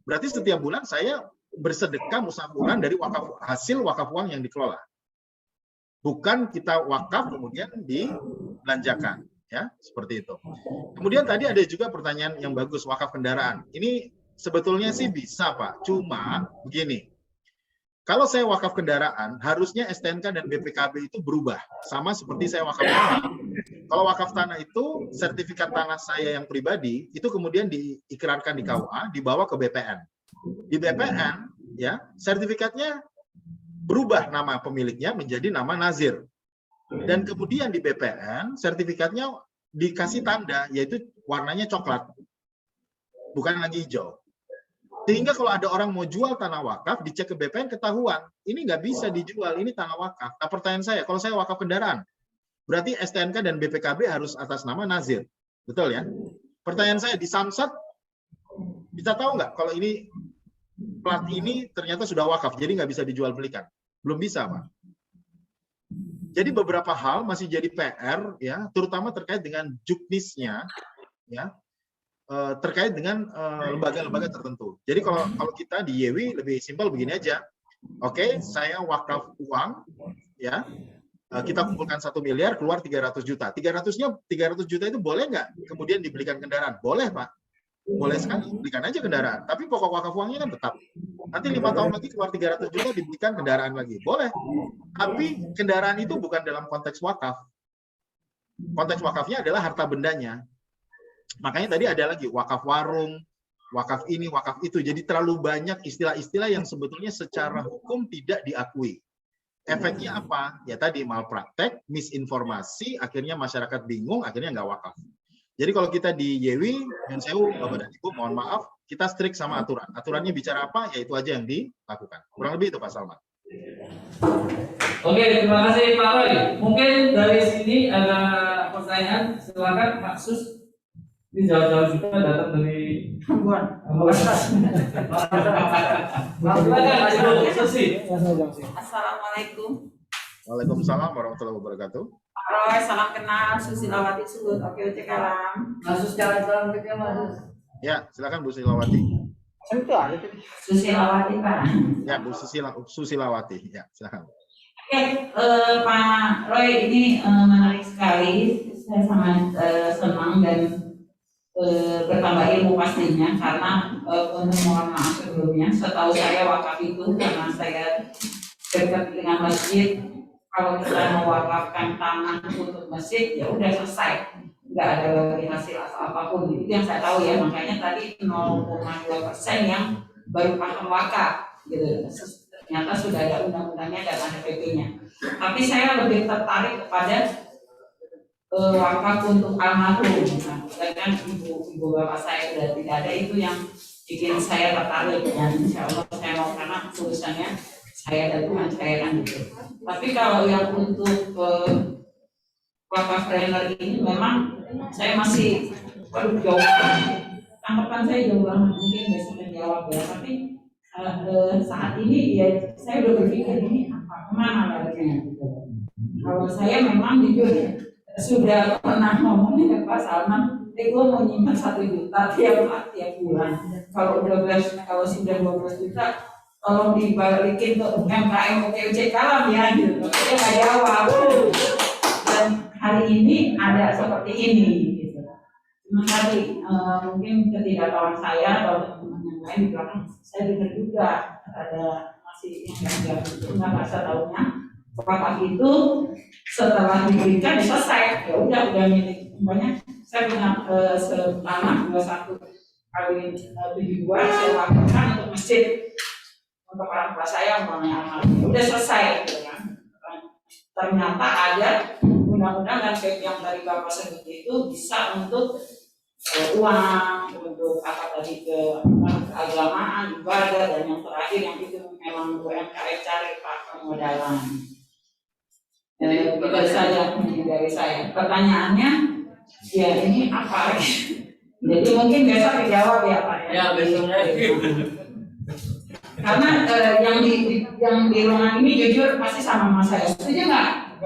A: berarti setiap bulan saya bersedekah mushaf Quran dari hasil wakaf uang yang dikelola. Bukan kita wakaf kemudian dibelanjakan, ya seperti itu. Kemudian tadi ada juga pertanyaan yang bagus, wakaf kendaraan. Ini sebetulnya sih bisa Pak, cuma begini, kalau saya wakaf kendaraan, harusnya STNK dan BPKB itu berubah, sama seperti saya wakaf tanah. Kalau wakaf tanah itu, sertifikat tanah saya yang pribadi, itu kemudian diikrarkan di KUA, dibawa ke BPN. Di BPN, ya sertifikatnya berubah nama pemiliknya menjadi nama Nazir. Dan kemudian di BPN, sertifikatnya dikasih tanda, yaitu warnanya coklat, bukan lagi hijau. Sehingga kalau ada orang mau jual tanah wakaf, dicek ke BPN ketahuan, ini nggak bisa dijual, ini tanah wakaf. Nah pertanyaan saya, kalau saya wakaf kendaraan, berarti STNK dan BPKB harus atas nama Nazir. Betul ya? Pertanyaan saya, di Samsat, bisa tahu nggak kalau ini plat ini ternyata sudah wakaf, jadi nggak bisa dijual belikan? Belum bisa, Pak. Jadi beberapa hal masih jadi PR, ya, terutama terkait dengan juknisnya, ya, terkait dengan lembaga-lembaga tertentu. Jadi kalau kita di YEWI lebih simpel begini aja. Oke, saya wakaf uang, ya, kita kumpulkan 1 miliar, keluar 300 juta. 300 juta itu boleh nggak kemudian dibelikan kendaraan? Boleh Pak, boleh sekali, belikan aja kendaraan. Tapi pokok wakaf uangnya kan tetap. Nanti 5 tahun lagi keluar 300 juta dibelikan kendaraan lagi, boleh. Tapi kendaraan itu bukan dalam konteks wakaf. Konteks wakafnya adalah harta bendanya. Makanya tadi ada lagi wakaf warung, wakaf ini, wakaf itu. Jadi terlalu banyak istilah-istilah yang sebetulnya secara hukum tidak diakui. Efeknya apa? Ya tadi malpraktek, misinformasi, akhirnya masyarakat bingung, akhirnya nggak wakaf. Jadi kalau kita di YEWI, dan saya Bapak dan Ibu, mohon maaf, kita strict sama aturan. Aturannya bicara apa, ya itu aja yang dilakukan. Kurang lebih itu Pak Salman.
G: Oke, terima kasih Pak Roy. Mungkin dari sini ada pertanyaan, silakan Pak Sus. Ini jauh-jauh juga datang dari Ambon.
H: Assalamualaikum.
A: Waalaikumsalam warahmatullahi wabarakatuh.
H: Pak Roy, salam kenal. Susilawati Sulut, OKOC Kalam.
G: Kasus jalan-jalan ke Mas.
A: Ya, silakan Bu Silawati.
H: Susilawati, Pak.
A: Ya, Bu Susilawati. Ya, silakan.
H: Oke, Pak Roy, ini menarik sekali. Saya sangat senang dan bertambah ilmu pastinya, karena untuk mohon maaf sebelumnya, setahu saya wakaf itu karena saya dekat dengan masjid, kalau kita mewakafkan tanah untuk masjid ya udah selesai, nggak ada lagi hasil apapun. Itu yang saya tahu ya, makanya tadi 0,2% yang baru paham wakaf gitu. Ternyata sudah ada undang-undangnya dan ada PP-nya. Tapi saya lebih tertarik kepada wakaf untuk almarhum. Nah, kan ibu bapak saya sudah tidak ada, itu yang bikin saya tertarik, dan insya Allah saya mau, karena urusannya saya dan Tuhan saya kan gitu. Tapi kalau yang untuk wakaf trainer ini memang saya masih jauh banget. Tanggapan saya jauh banget, mungkin besok menjawab ya. Tapi saat ini ya saya udah berpikir ini apa, kemana larinya gitu. Kalau saya memang jujur ya, sudah pernah ngomong dengan Pak Salman, gue mau nyimpan 1 juta tiap bulan. Kalau sudah 12 juta, tolong dibalikin ke UMKM OKOC Kalam ya, gitu. Dia nggak jawab. Dan hari ini ada seperti ini, gitu. Cuma tadi mungkin ketidaktahuan saya atau teman-teman yang lain di belakang, saya dengar juga ada masih yang nggak masa tahunya wakaf itu setelah diberikan selesai, ya udah milik. Banyak saya punya tanah 21/72 saya wakafkan untuk masjid, untuk orang tua saya, umpamanya udah selesai gitu kan. Ternyata ada undang-undang dan PP yang dari Bapak sebut itu bisa untuk uang, untuk apa tadi, keagamaan, ibadah, dan yang terakhir yang itu memang UMKM cari Pak permodalan. Itu saja dari saya. Pertanyaannya, ya ini apa? Jadi mungkin besok dijawab ya Pak.
G: Ya besoknya.
H: Karena yang di ruangan ini jujur pasti sama mas saya. Setuju nggak?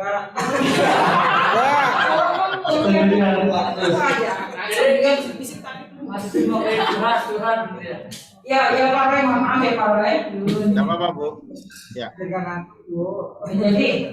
H: Ya Pak Roy, maaf ya Pak Roy.
A: Tidak apa-apa Bu. Ya.
H: Jadi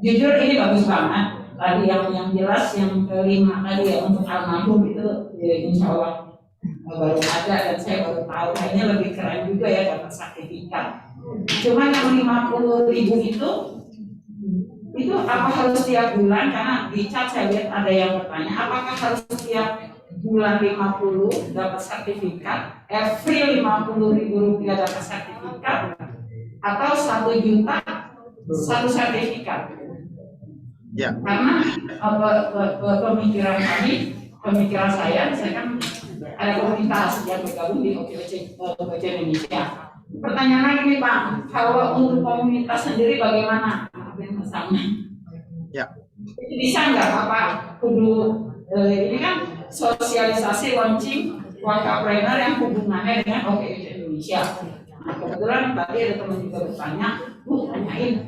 H: jujur ini bagus banget. Tadi yang jelas yang kelima tadi ya, untuk almarhum itu ya, insya Allah baru ada, dan saya baru tahu. Kayaknya lebih keren juga ya dapat sertifikat. Cuman yang 50.000 itu apa harus tiap bulan? Karena di chat saya lihat ada yang bertanya, apakah harus tiap bulan 50 dapat sertifikat, every 50.000 rupiah dapat sertifikat, atau 1 juta 1 sertifikat?
A: Ya.
H: Karena pemikiran saya kan ada komunitas yang bergabung di OKOC Indonesia. Pertanyaan lagi nih Pak, kalau untuk komunitas sendiri bagaimana?
A: Ya.
H: Bisa nggak Bapak kudu ini kan sosialisasi launching wakafpreneur yang hubungannya dengan OKOC Indonesia. Nah, kebetulan tadi ada teman juga bertanya, tanyain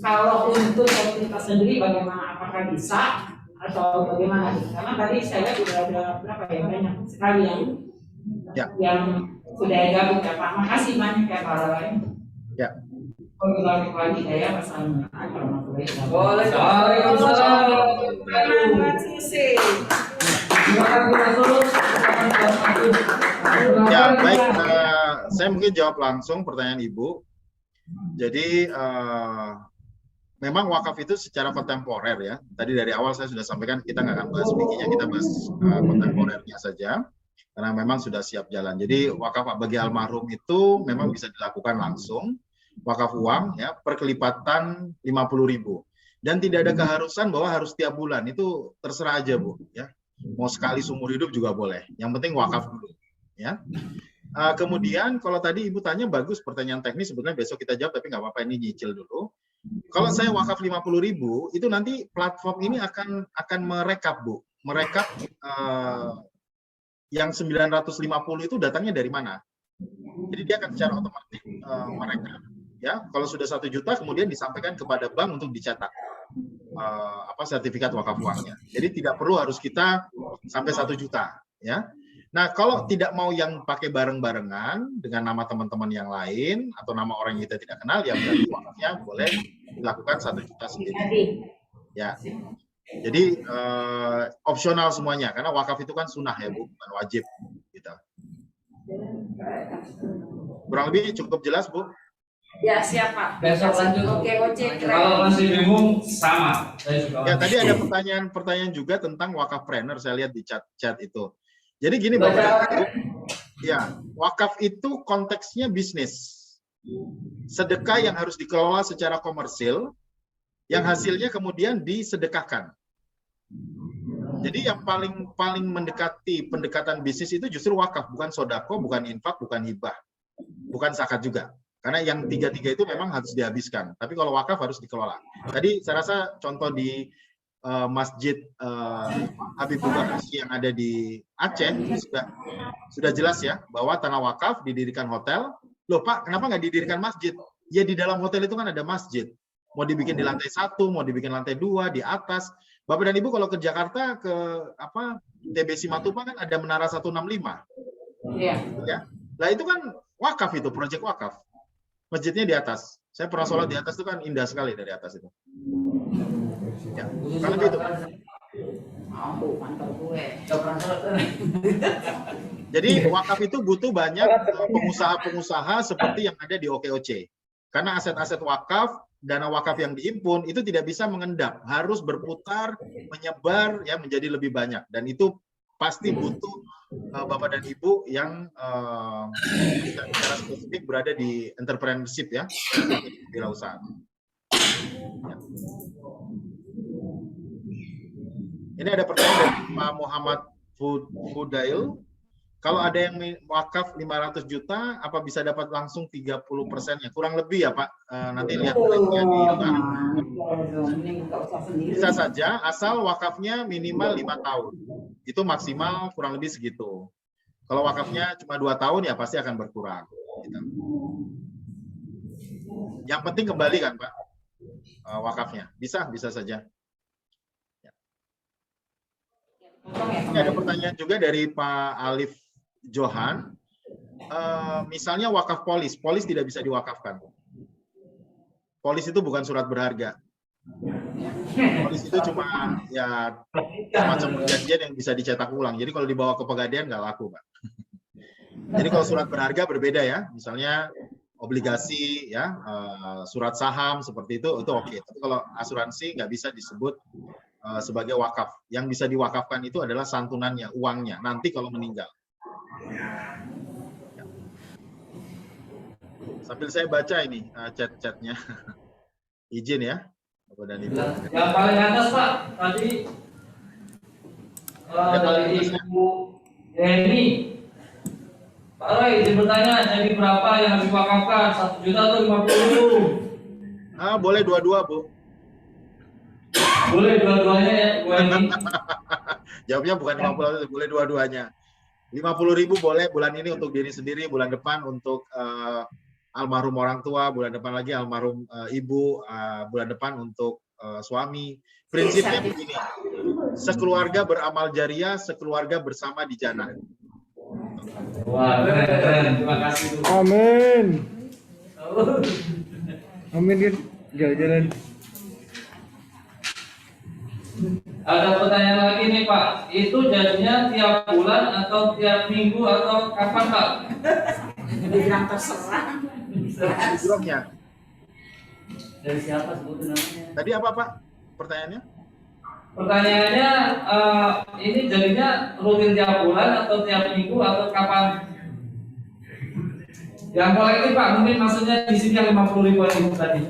H: kalau untuk komunitas sendiri bagaimana, apakah bisa atau bagaimana? Karena tadi saya lihat sudah ada berapa ya, banyak sekali yang sudah gabung ya Pak. Makasih banyak ya Pak Roy.
A: Ya.
H: Wabillahi lagi ya Wassalamualaikum warahmatullahi wabarakatuh.
A: Ya baik, saya mungkin jawab langsung pertanyaan Ibu. Jadi memang wakaf itu secara kontemporer ya. Tadi dari awal saya sudah sampaikan kita nggak akan bahas fikihnya, kita bahas kontemporernya saja. Karena memang sudah siap jalan. Jadi wakaf bagi almarhum itu memang bisa dilakukan langsung. Wakaf uang ya, perkelipatan 50.000. Dan tidak ada keharusan bahwa harus tiap bulan, itu terserah aja Bu ya. Mau sekali seumur hidup juga boleh. Yang penting wakaf dulu ya. Kemudian kalau tadi Ibu tanya bagus, pertanyaan teknis sebenarnya besok kita jawab, tapi nggak apa-apa, ini nyicil dulu. Kalau saya wakaf 50.000 itu nanti platform ini akan merekap Bu mereka yang 950 itu datangnya dari mana? Jadi dia akan secara otomatis mereka, ya, kalau sudah 1 juta kemudian disampaikan kepada bank untuk dicetak sertifikat wakaf uangnya. Jadi tidak perlu harus kita sampai 1 juta, ya. Nah, kalau tidak mau yang pakai bareng-barengan dengan nama teman-teman yang lain atau nama orang yang kita tidak kenal, ya berarti wakafnya boleh dilakukan 1 juta sendiri. Ya. Jadi opsional semuanya, karena wakaf itu kan sunnah ya Bu, bukan wajib. Gitu. Kurang lebih cukup jelas Bu?
H: Ya, siap Pak.
G: Besok lanjut.
H: Oke,
G: Kalau masih bingung sama. Saya juga
A: Ya, tadi ada pertanyaan juga tentang wakaf planner, saya lihat di chat itu. Jadi gini Bapak, ya, wakaf itu konteksnya bisnis. Sedekah yang harus dikelola secara komersil, yang hasilnya kemudian disedekahkan. Jadi yang paling mendekati pendekatan bisnis itu justru wakaf, bukan sodako, bukan infak, bukan hibah, bukan zakat juga. Karena yang tiga-tiga itu memang harus dihabiskan. Tapi kalau wakaf harus dikelola. Tadi saya rasa contoh di Masjid Habibur Rahman yang ada di Aceh sudah jelas ya bahwa tanah wakaf didirikan hotel. Loh Pak, kenapa nggak didirikan masjid? Ya di dalam hotel itu kan ada masjid. Mau dibikin di lantai 1, mau dibikin lantai 2, di atas. Bapak dan Ibu kalau ke Jakarta ke TB Simatupang kan ada Menara 165.
H: Iya.
A: Ya. Nah itu kan wakaf itu, proyek wakaf. Masjidnya di atas. Saya pernah sholat di atas itu kan indah sekali dari atas itu. Ya, kalau gitu. Jadi wakaf itu butuh banyak pengusaha-pengusaha seperti yang ada di OKOC. Karena aset-aset wakaf, dana wakaf yang diimpun itu tidak bisa mengendap, harus berputar, menyebar ya menjadi lebih banyak. Dan itu pasti butuh Bapak dan Ibu yang secara spesifik berada di entrepreneurship ya, wirausaha. Ya. Ini ada pertanyaan dari Pak Muhammad Fudail. Kalau ada yang wakaf 500 juta, apa bisa dapat langsung 30%-nya? Kurang lebih ya Pak, nanti lihat bisa saja, asal wakafnya minimal 5 tahun. Itu maksimal kurang lebih segitu. Kalau wakafnya cuma 2 tahun, ya pasti akan berkurang. Gitu. Yang penting kembali kan Pak, wakafnya. Bisa saja. Ini ada pertanyaan juga dari Pak Alif Johan. Misalnya wakaf polis tidak bisa diwakafkan. Polis itu bukan surat berharga. Polis itu cuma ya semacam perjanjian yang bisa dicetak ulang. Jadi kalau dibawa ke Pegadaian nggak laku, Pak. Jadi kalau surat berharga berbeda ya. Misalnya obligasi ya, surat saham seperti itu oke. Tapi kalau asuransi nggak bisa disebut sebagai wakaf. Yang bisa diwakafkan itu adalah santunannya, uangnya. Nanti kalau meninggal. Ya. Sambil saya baca ini chat-chatnya. Izin ya, Bapak dan Ibu.
G: Yang paling atas Pak, tadi dari Ibu Deni. Pak Roy, izin bertanya, jadi berapa yang diwakafkan? 1 juta atau 50.000?
A: Boleh dua-dua, Bu.
G: Boleh dua-duanya ya, Bu Eni.
A: Jawabnya bukan 50, boleh dua-duanya. 50.000 boleh bulan ini untuk diri sendiri, bulan depan untuk almarhum orang tua, bulan depan lagi almarhum ibu, bulan depan untuk suami. Prinsipnya begini, sekeluarga beramal jariah, sekeluarga bersama di jannah.
G: Wah, keren. Terima kasih.
I: Amin. Amin, jalan-jalan.
G: Ada pertanyaan lagi nih Pak, itu jadinya tiap bulan atau tiap minggu atau kapan Pak?
H: Bilang terserah.
A: Juroknya.
G: Dari siapa sebutin namanya?
A: Tadi apa Pak pertanyaannya?
G: Pertanyaannya ini jadinya rutin tiap bulan atau tiap minggu atau kapan? Yang kolektif Pak, mungkin maksudnya di sini yang 50.000 ini tadi.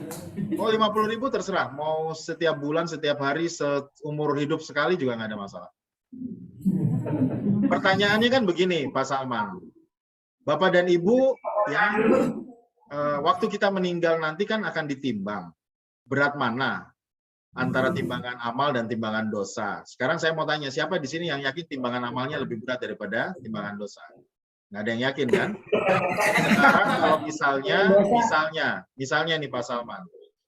A: Oh 50.000 terserah, mau setiap bulan, setiap hari, seumur hidup sekali juga nggak ada masalah. Pertanyaannya kan begini Pak Salman, Bapak dan Ibu ya, waktu kita meninggal nanti kan akan ditimbang berat mana, antara timbangan amal dan timbangan dosa. Sekarang saya mau tanya, siapa di sini yang yakin timbangan amalnya lebih berat daripada timbangan dosa? Nggak ada yang yakin kan? Sekarang kalau misalnya nih Pak Salman,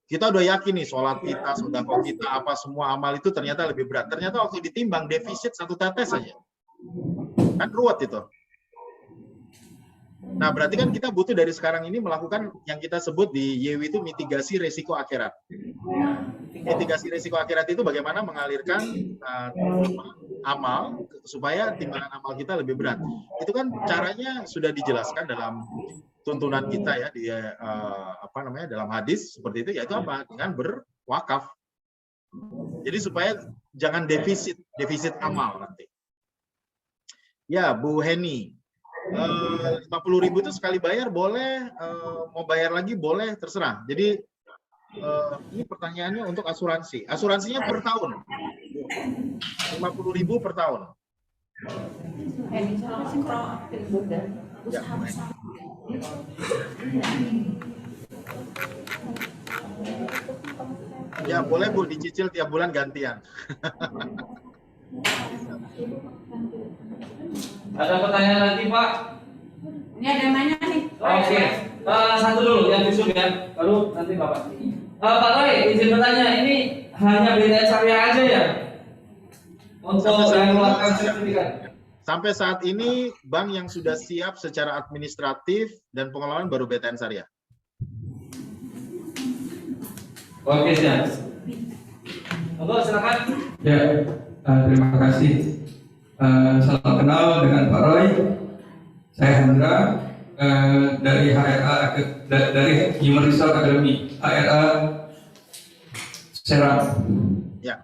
A: kita udah yakin nih sholat kita, sedekah kita, apa semua amal itu ternyata lebih berat. Ternyata waktu ditimbang defisit 1 tetes saja. Kan ruwet itu. Nah, berarti kan kita butuh dari sekarang ini melakukan yang kita sebut di YW itu mitigasi risiko akhirat. Mitigasi risiko akhirat itu bagaimana mengalirkan amal supaya timbangan amal kita lebih berat. Itu kan caranya sudah dijelaskan dalam tuntunan kita ya di dalam hadis seperti itu, yaitu apa? Dengan berwakaf. Jadi supaya jangan defisit amal nanti. Ya, Bu Heni. 50.000 itu sekali bayar boleh, mau bayar lagi boleh, terserah. Jadi ini pertanyaannya untuk asuransi. Asuransinya per tahun. 50.000 per tahun. Ya boleh Bu, dicicil tiap bulan gantian.
G: Ada pertanyaan lagi Pak?
H: Ini ada yang nanya nih.
G: Oke, satu dulu yang Yusuf ya, baru nanti Bapak. Pak Roy, izin bertanya, ini hanya BTN Syariah aja ya? Untuk mengeluarkan sertifikat?
A: Sampai saat ini bank yang sudah siap secara administratif dan pengelolaan baru BTN Syariah.
G: Oke, siap. Silakan.
J: Ya, terima kasih. Salam kenal dengan Pak Roy. Saya Hendra dari HRA, dari Human Resource Academy HRA Serang.
A: Ya.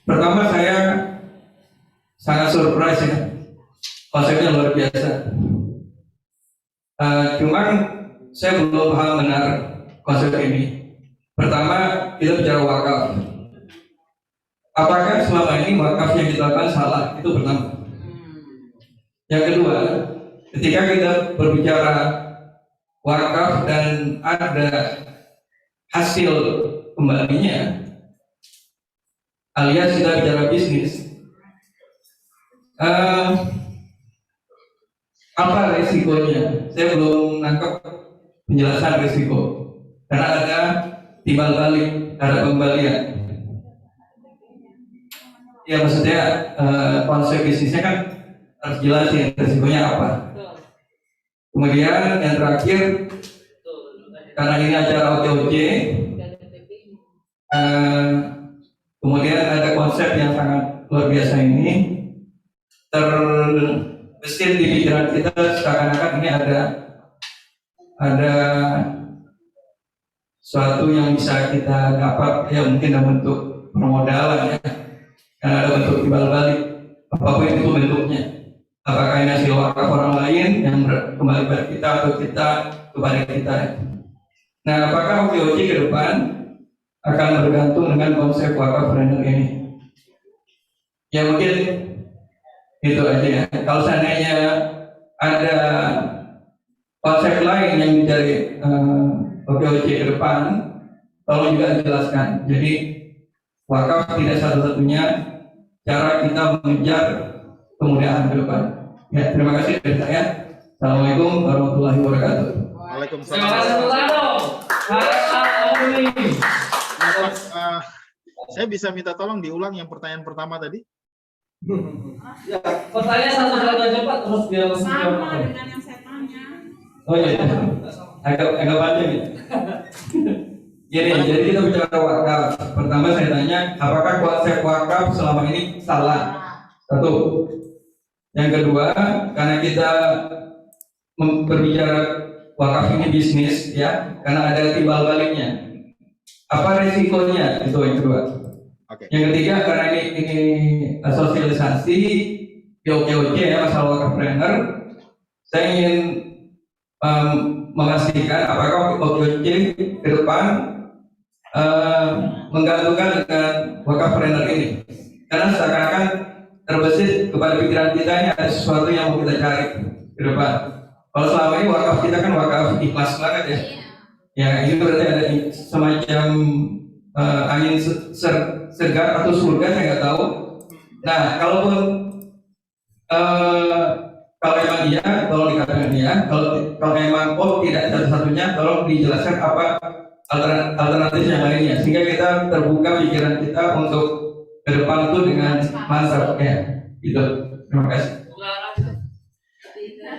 J: Pertama saya sangat surprise ya, konsepnya luar biasa. Cuman saya belum paham benar konsep ini. Pertama kita bicara wakaf. Apakah selama ini wakaf yang kita lakukan salah? Itu pertama. Yang kedua, ketika kita berbicara wakaf dan ada hasil kembalinya, alias kita bicara bisnis, apa resikonya? Saya belum nangkep penjelasan resiko, karena ada timbal balik, ada pembalian. Ya maksudnya konsep bisnisnya kan harus jelasin resikonya apa. Kemudian yang terakhir, karena ini acara OTOJ, kemudian ada konsep yang sangat luar biasa ini terbesit di pikiran kita, seakan-akan ini ada suatu yang bisa kita dapat, ya mungkin dalam bentuk permodalan ya. Karena ada bentuk timbal balik, apapun itu bentuknya. Apakah ini hasil wakaf orang lain yang kembali kepada kita atau kita kepada kita. Nah, apakah OKOJ ke depan akan bergantung dengan konsep wakaf planner ini? Ya mungkin itu aja ya. Kalau seandainya ada konsep lain yang mencari OKOJ ke depan, tolong juga dijelaskan. Jadi wakaf tidak satu-satunya cara kita mengejar kemudahan ke depan. Ya, terima kasih dari saya. Assalamualaikum warahmatullahi wabarakatuh.
A: Waalaikumsalam. Saya bisa minta tolong diulang yang pertanyaan pertama tadi?
G: Ya, pertanyaan satu kali aja Pak, terus biar
H: Sama dengan yang saya tanya.
J: Oh iya, agak panjang ya. Jadi kita bicara wakaf. Pertama saya tanya, apakah konsep wakaf selama ini salah? Satu. Yang kedua, karena kita berbicara wakaf ini bisnis ya, karena ada timbal baliknya. Apa resikonya? Itu yang kedua.
A: Okay.
J: Yang ketiga, karena ini sosialisasi di OKOJ ya, masalah wakaf planner, saya ingin memastikan apakah OKOJ ke depan menggantungkan dengan wakaf planner ini, karena seakan-akan terbesit kepada pikiran kita ini ada sesuatu yang mau kita cari ke depan. Kalau selama ini wakaf kita kan wakaf ikhlas banget ya. Ya ini berarti ada semacam angin segar atau surga, saya nggak tahu. Nah, kalaupun kalau emang iya, tolong dikatakan iya. Kalau emang tidak satu-satunya, tolong dijelaskan apa alternatif yang lainnya, sehingga kita terbuka pikiran kita untuk ke depan itu dengan mantap ya. Gitu. Terima kasih.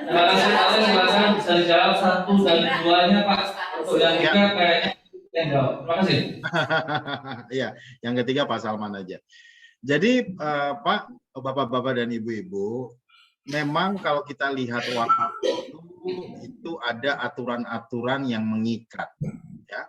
G: Terima kasih Pak. Silakan bisa dijawab satu dan duanya Pak. Untuk yang ketiga kayaknya yang jawab. Terima kasih.
A: Iya, yang ketiga Pak Salman aja. Jadi Pak, Bapak-bapak dan Ibu-ibu, memang kalau kita lihat wakaf itu ada aturan-aturan yang mengikat. Ya,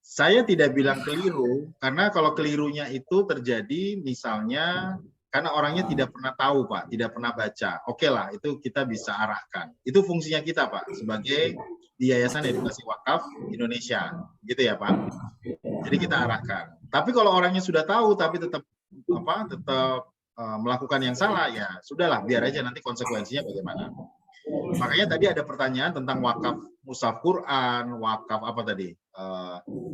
A: saya tidak bilang keliru, karena kalau kelirunya itu terjadi misalnya karena orangnya tidak pernah tahu Pak, tidak pernah baca. Oke lah, itu kita bisa arahkan. Itu fungsinya kita Pak, sebagai di Yayasan Edukasi Wakaf Indonesia, gitu ya Pak. Jadi kita arahkan. Tapi kalau orangnya sudah tahu, tapi tetap melakukan yang salah, ya sudahlah, biar aja nanti konsekuensinya bagaimana. Makanya tadi ada pertanyaan tentang wakaf mushaf Quran, wakaf apa tadi,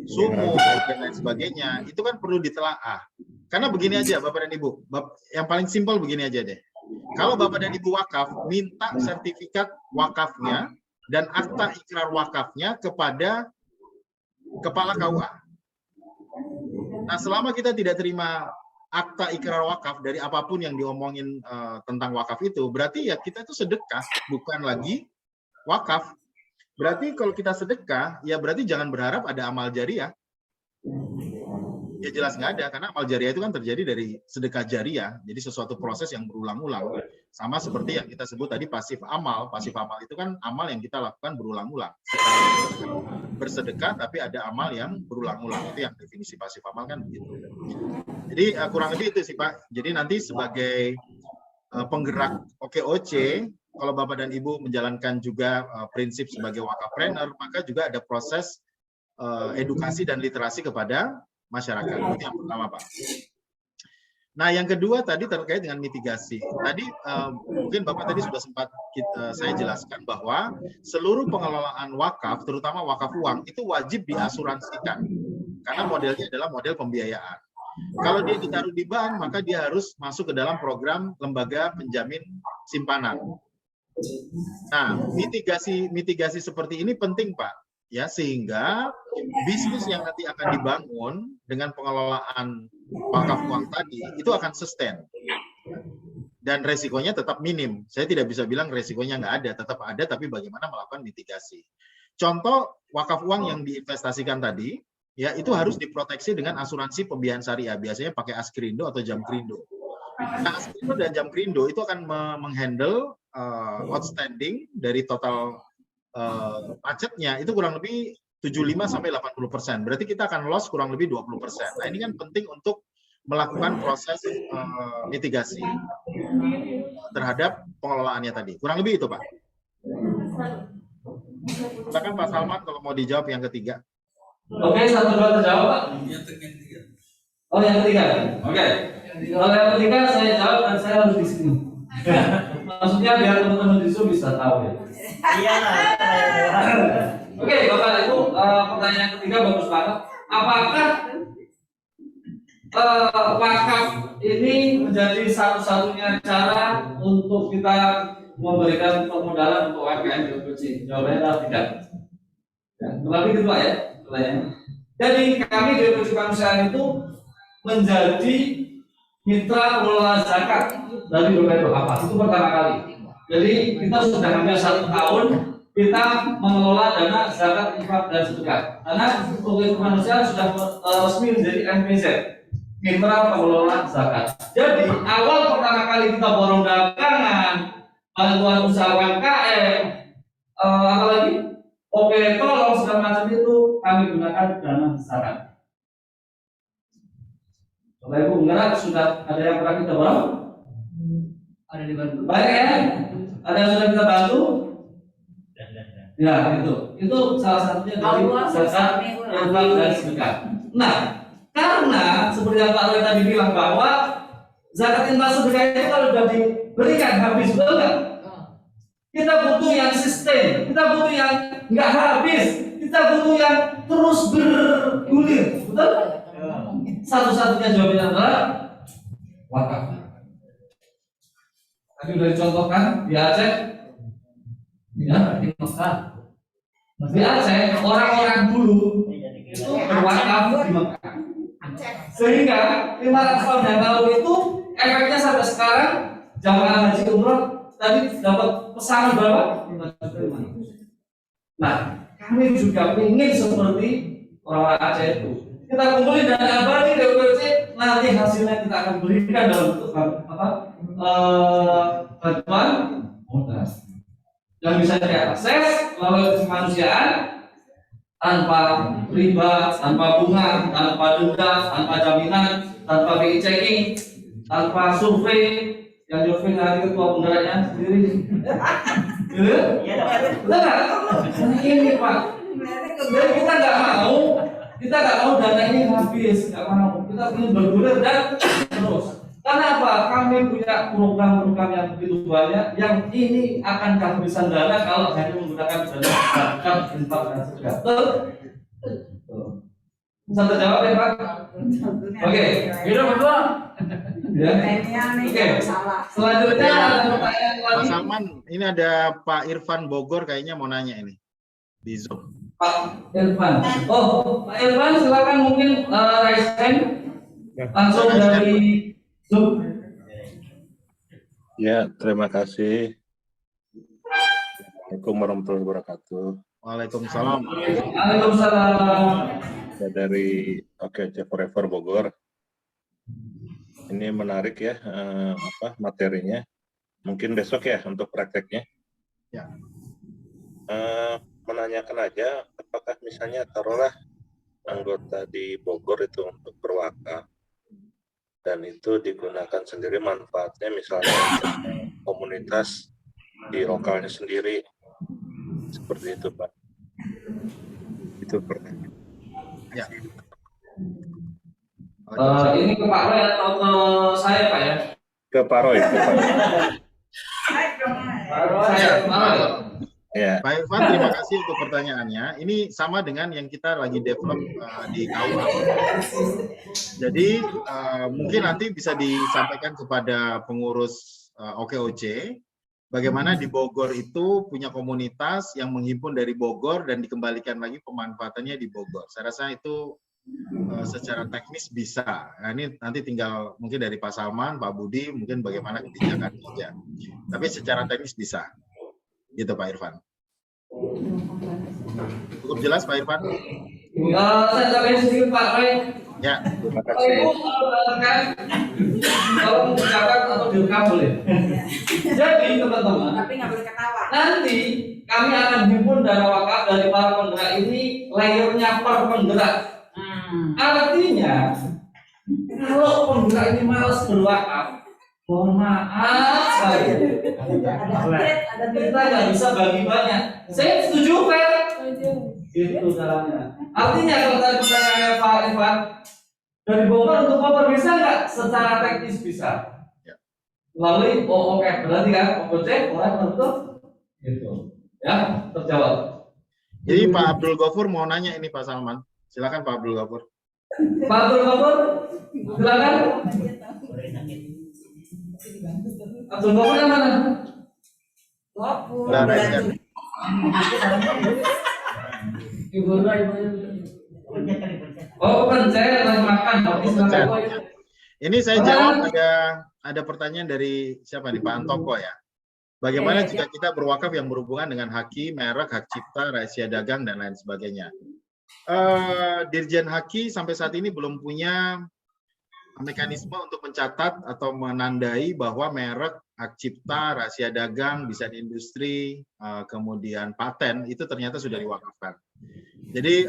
A: sumur dan lain sebagainya. Itu kan perlu ditelaah. Karena begini aja Bapak dan Ibu, yang paling simpel begini aja deh. Kalau Bapak dan Ibu wakaf, minta sertifikat wakafnya dan akta ikrar wakafnya kepada kepala KUA. Nah, selama kita tidak terima akta ikrar wakaf dari apapun yang diomongin tentang wakaf itu, berarti ya kita itu sedekah, bukan lagi wakaf. Berarti kalau kita sedekah, ya berarti jangan berharap ada amal jariah. Ya jelas nggak ada, karena amal jariah itu kan terjadi dari sedekah jariah, jadi sesuatu proses yang berulang-ulang. Sama seperti yang kita sebut tadi pasif amal. Pasif amal itu kan amal yang kita lakukan berulang-ulang. Bersedekah tapi ada amal yang berulang-ulang, itu yang definisi pasif amal kan begitu. Jadi kurang lebih itu sih Pak. Jadi nanti sebagai penggerak OKOC, kalau Bapak dan Ibu menjalankan juga prinsip sebagai wakafpreneur, maka juga ada proses edukasi dan literasi kepada masyarakat. Itu yang pertama Pak. Nah yang kedua tadi terkait dengan mitigasi. Tadi mungkin Bapak tadi sudah sempat saya jelaskan bahwa seluruh pengelolaan wakaf, terutama wakaf uang, itu wajib diasuransikan. Karena modelnya adalah model pembiayaan. Kalau dia ditaruh di bank, maka dia harus masuk ke dalam program lembaga penjamin simpanan. Nah, mitigasi seperti ini penting Pak. Ya, sehingga bisnis yang nanti akan dibangun dengan pengelolaan wakaf uang tadi itu akan sustain dan resikonya tetap minim. Saya tidak bisa bilang resikonya nggak ada, tetap ada, tapi bagaimana melakukan mitigasi. Contoh wakaf uang yang diinvestasikan tadi, ya itu harus diproteksi dengan asuransi pembiayaan syariah, biasanya pakai Askrindo atau Jamkrindo. Nah, Askrindo dan Jamkrindo itu akan menghandle outstanding dari total pacetnya itu kurang lebih 75-80%. Berarti kita akan loss kurang lebih 20%. Nah, ini kan penting untuk melakukan proses mitigasi terhadap pengelolaannya tadi. Kurang lebih itu, Pak. Silakan Pak Salman kalau mau dijawab yang ketiga.
G: Oke, 1, 2 terjawab, Pak. Oh, yang ketiga. Oke. Kalau yang ketiga saya jawab dan saya harus di sini. Maksudnya biar teman-teman di Zoom bisa tahu ya. Iya. Oke, Bapak Ibu, pertanyaan ketiga bagus banget. Apakah wakaf ini menjadi satu-satunya cara untuk kita memberikan permodalan untuk UMKM di OKOC? Jawabannya adalah tidak. Ya, lebih kedua ya, pertanyaannya. Jadi kami di OKOC Kemanusiaan itu menjadi mitra pengelola zakat dari berbagai apa? Itu pertama kali. Jadi kita sudah hampir 1 tahun kita mengelola dana zakat, infak dan sedekah. Karena OKOC Kemanusiaan sudah resmi menjadi MPZ, mitra pengelola zakat. Jadi awal pertama kali kita borong dagangan, bantuan usaha UMKM, apalagi oke tolong segala macam itu kami gunakan dana zakat. Bapak Ibu benar sudah ada yang pernah kita borong? Ada dibantu. Baik ya? Ada yang sudah kita bantu? Ya itu salah satunya dari zakat, infak dan sedekah. Nah, karena seperti yang Pak Roy tadi bilang bahwa zakat infak sedekah itu kalau sudah diberikan habis betul nggak? Kita butuh yang sustain, kita butuh yang nggak habis, kita butuh yang terus bergulir, betul? Satu-satunya jawabannya adalah wakaf. Tadi sudah dicontohkan di Aceh, ya, di Mekah. Di Aceh orang-orang dulu itu berwakaf di Mekah, sehingga 500 tahun yang lalu itu efeknya sampai sekarang jamaah haji umroh tadi dapat pesanan berapa? 5 juta. Nah, kami juga ingin seperti orang-orang Aceh itu. Kita kumpulin dana abadi DPC, nanti hasilnya kita akan berikan dalam bentuk bantuan modal yang bisa diakses melalui kemanusiaan tanpa riba, tanpa bunga, tanpa denda, tanpa jaminan, tanpa BI checking, tanpa survei. Yang survei nanti ketua penggeraknya sendiri. Gitu? Betul nggak? Ini Pak. Jadi kita nggak mau dana ini habis, nggak mau. Kita ingin bergulir dan terus. Kenapa? Kami punya program-program yang begitu banyak, yang ini akan kehabisan dana kalau hanya menggunakan dana zakat, infak dan sedekah. Betul? Bisa terjawab ya Pak? Oke, kita berdua. Ya. Oke. Selanjutnya ada pertanyaan lagi.
A: Pak Salman, ini ada Pak Irfan Bogor kayaknya mau nanya ini di Zoom.
G: Pak Irfan. Oh, Pak Irfan silakan mungkin raise hand langsung dari Zoom.
K: Ya, terima kasih. Assalamualaikum warahmatullahi wabarakatuh.
A: Waalaikumsalam.
G: Waalaikumsalam.
K: Ya, dari OKC Forever Bogor. Ini menarik ya, materinya. Mungkin besok ya untuk prakteknya.
A: Ya.
K: Menanyakan aja, apakah misalnya taruhlah anggota di Bogor itu untuk berwakaf, dan itu digunakan sendiri manfaatnya misalnya komunitas di lokalnya sendiri, seperti itu Pak. Itu pertanyaan.
A: Ya.
G: Ini ke Pak Roy atau ke saya Pak ya?
K: Ke Pak Roy.
A: Ya. Pak Irfan, terima kasih untuk pertanyaannya. Ini sama dengan yang kita lagi develop di KUA. Jadi mungkin nanti bisa disampaikan kepada pengurus OKOC, bagaimana di Bogor itu punya komunitas yang menghimpun dari Bogor dan dikembalikan lagi pemanfaatannya di Bogor. Saya rasa itu secara teknis bisa. Nah, ini nanti tinggal mungkin dari Pak Salman, Pak Budi, mungkin bagaimana kebijakan saja. Tapi secara teknis bisa. Gitu Pak Irfan. Cukup jelas Pak Irfan?
G: Saya tambahin sedikit Pak Roy.
A: Ya.
K: Terima
G: Pak
K: kasih.
G: Ibu kalau mencatat atau direkam boleh. Jadi teman-teman, nanti kami akan himpun dana wakaf dari para penggerak ini, layernya per penggerak. Artinya kalau penggerak ini malas berwakaf, mohon maaf saya, kita nggak bisa bagi banyak. Saya setuju Pak. Itu caranya. Artinya kalau tadi pertanyaannya Pak Irfan, dari Bogor untuk Bogor bisa nggak? Secara teknis bisa. Melalui OOK berarti kan OOC orang bentuk gitu. Ya, terjawab.
A: Jadi Pak Abdul Ghafur mau nanya ini Pak Salman. Silakan Pak Abdul Ghafur.
G: Pak Abdul Ghafur, silakan. Abdul Ghafur yang mana?
A: Nah, ya.
G: Ibu Rai. Oh, pencet lagi makan.
A: Ini saya jawab, ada pertanyaan dari siapa nih, Pak Antoko ya. Bagaimana jika kita berwakaf yang berhubungan dengan haki, merek, hak cipta, rahasia dagang dan lain sebagainya? Dirjen Haki sampai saat ini belum punya mekanisme untuk mencatat atau menandai bahwa merek, hak cipta, rahasia dagang, desain industri, kemudian paten itu ternyata sudah diwakafkan. Jadi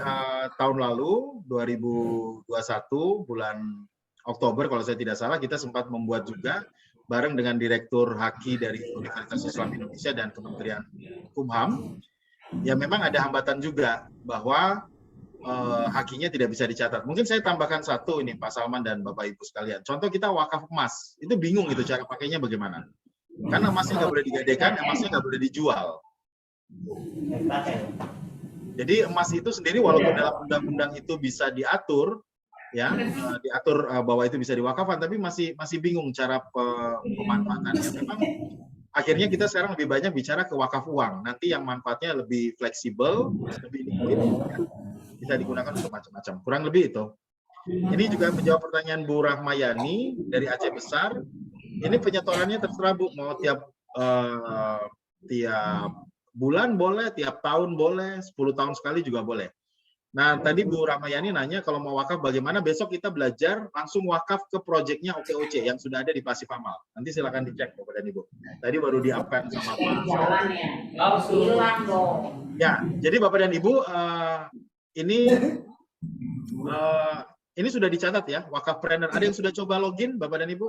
A: tahun lalu 2021 bulan Oktober kalau saya tidak salah kita sempat membuat juga bareng dengan Direktur Haki dari Universitas Islam Indonesia dan Kementerian Hukum. Ya memang ada hambatan juga bahwa hakinya tidak bisa dicatat. Mungkin saya tambahkan satu ini Pak Salman dan Bapak Ibu sekalian. Contoh kita wakaf emas, itu bingung itu cara pakainya bagaimana. Karena emasnya nggak boleh digadaikan, emasnya nggak boleh dijual. Jadi emas itu sendiri walaupun dalam undang-undang itu bisa diatur, ya diatur bahwa itu bisa diwakafkan, tapi masih bingung cara pemanfaatannya. Memang akhirnya kita sekarang lebih banyak bicara ke wakaf uang. Nanti yang manfaatnya lebih fleksibel, lebih liquid, ya, bisa digunakan untuk macam-macam. Kurang lebih itu. Ini juga menjawab pertanyaan Bu Rahmayani dari Aceh Besar. Ini penyetorannya terserah Bu, mau tiap bulan boleh, tiap tahun boleh, 10 tahun sekali juga boleh. Nah, tadi Bu Rahmayani nanya kalau mau wakaf bagaimana, besok kita belajar langsung wakaf ke proyeknya OKOC yang sudah ada di Pasif Amal. Nanti silakan dicek Bapak dan Ibu. Tadi baru di-up-kan sama Pak. Ya, jadi Bapak dan Ibu, ini sudah dicatat ya, Wakafpreneur. Ada yang sudah coba login Bapak dan Ibu?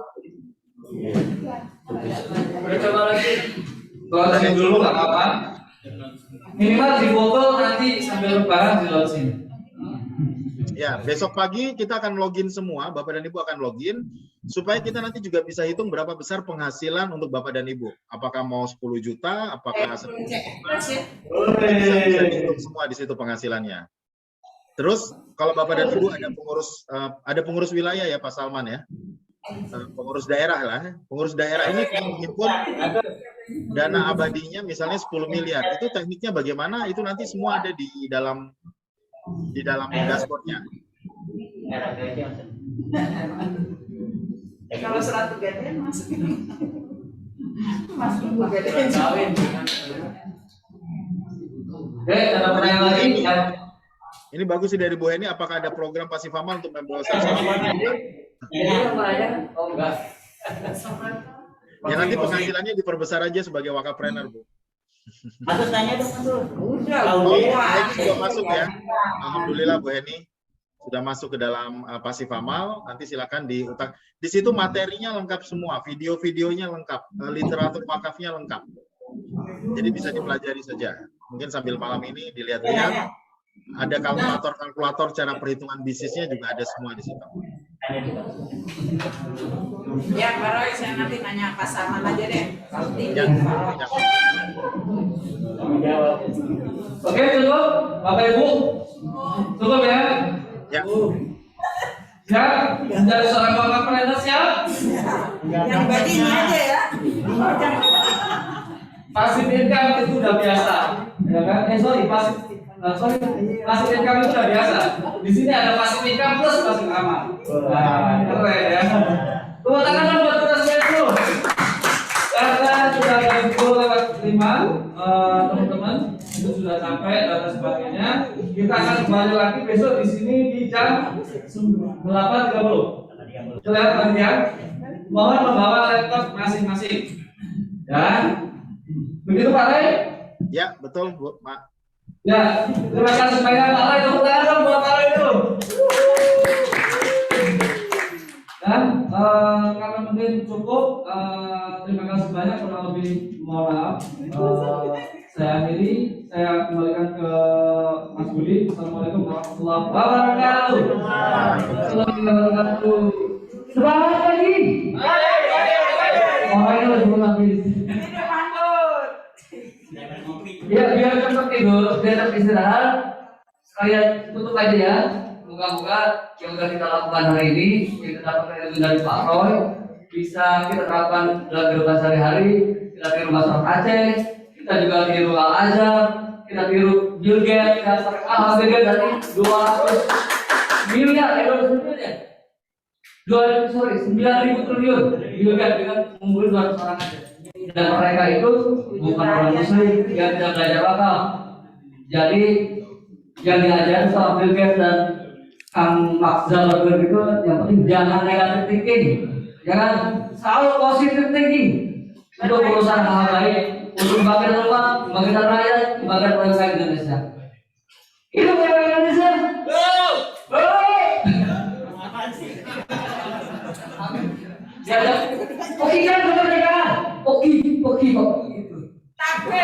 G: Udah coba lagi. Launching dulu nggak apa-apa. Minimal di foto nanti sambil lebaran di launching.
A: Ya, besok pagi kita akan login semua, Bapak dan Ibu akan login, supaya kita nanti juga bisa hitung berapa besar penghasilan untuk Bapak dan Ibu. Apakah mau 10 juta, apakah 10 juta, bisa dihitung semua di situ penghasilannya. Terus kalau Bapak dan Ibu ada pengurus wilayah ya Pak Salman ya, pengurus daerah lah. Pengurus daerah ini menghimpun dana abadinya misalnya 10 miliar. Itu tekniknya bagaimana? Itu nanti semua ada di dalam dashboardnya.
H: Kalau 100 gadean masukin.
G: Oke, ada pertanyaan lagi?
A: Ini bagus sih dari Bu Heni. Apakah ada program Pasif Amal untuk membawa ya nanti penghasilannya diperbesar aja sebagai wakafpreneur, Bu.
H: Aku tanya dong, udah.
A: Bu Heni sudah masuk ya. Alhamdulillah Bu Heni sudah masuk ke dalam Pasif Amal. Nanti silakan diutak. Di situ materinya lengkap semua, video-videonya lengkap, literatur wakafnya lengkap. Jadi bisa dipelajari saja. Mungkin sambil malam ini dilihat-lihat. Ada kalkulator cara perhitungan bisnisnya juga ada semua di situ.
H: Ya, Pak Roy, saya nanti nanya Pak Salman aja deh.
A: Ya.
G: Oke, cukup, Bapak Ibu. Cukup ya.
A: Ya.
G: Siap? Dari seorang wakafpreneur siap?
H: Yang bagi ini aja ya.
G: Pasif income itu udah biasa, ya kan? Pasif income itu udah biasa. Di sini ada pasif income plus pasif amal. Nah, keren ya. Tepuk tangan dong buat kita semua itu. Karena sudah jam 10:05, teman-teman, itu sudah sampai dan sebagainya. Kita akan kembali lagi besok di sini di jam 8.30. Kelihatan ya? Mohon membawa laptop masing-masing. Dan begitu Pak Ray?
A: Ya, betul Bu, Pak.
G: Ya, terima kasih banyak Pak Ray. Tepuk tangan dong buat Pak Ray dulu. Dan karena mungkin cukup, terima kasih banyak, kurang lebih mohon maaf. Saya akhiri, saya kembalikan ke Mas Budi. Assalamualaikum warahmatullahi wabarakatuh. Semangat lagi. Orangnya lebih habis. Ya, biar cepat tidur, biar cepat istirahat. Sekalian tutup aja ya. Moga-moga yang sudah kita lakukan hari ini, kita dapatkan ilmu dari Pak Roy, bisa kita terapkan dalam kehidupan sehari-hari. Kita tiru masyarakat Aceh, kita juga tiru Al Azhar, kita tiru Bill Gates, alhamdulillah dari 200 miliar, 9.000 triliun Bill Gates dengan mengumpulkan 200 orang aja. Dan mereka itu bukan orang muslim yang tidak belajar wakaf. Jadi yang diajarkan sama Bill Gates dan Kang Mark Zuckerberg itu yang penting jangan negatif thinking, jangan selalu positive thinking untuk urusan hal baik, untuk kebangkitan umat, kebangkitan rakyat, kebangkitan bangsa Indonesia. Hidup Indonesia. Ya, oke kan kemerdekaan, oke itu. Tapi,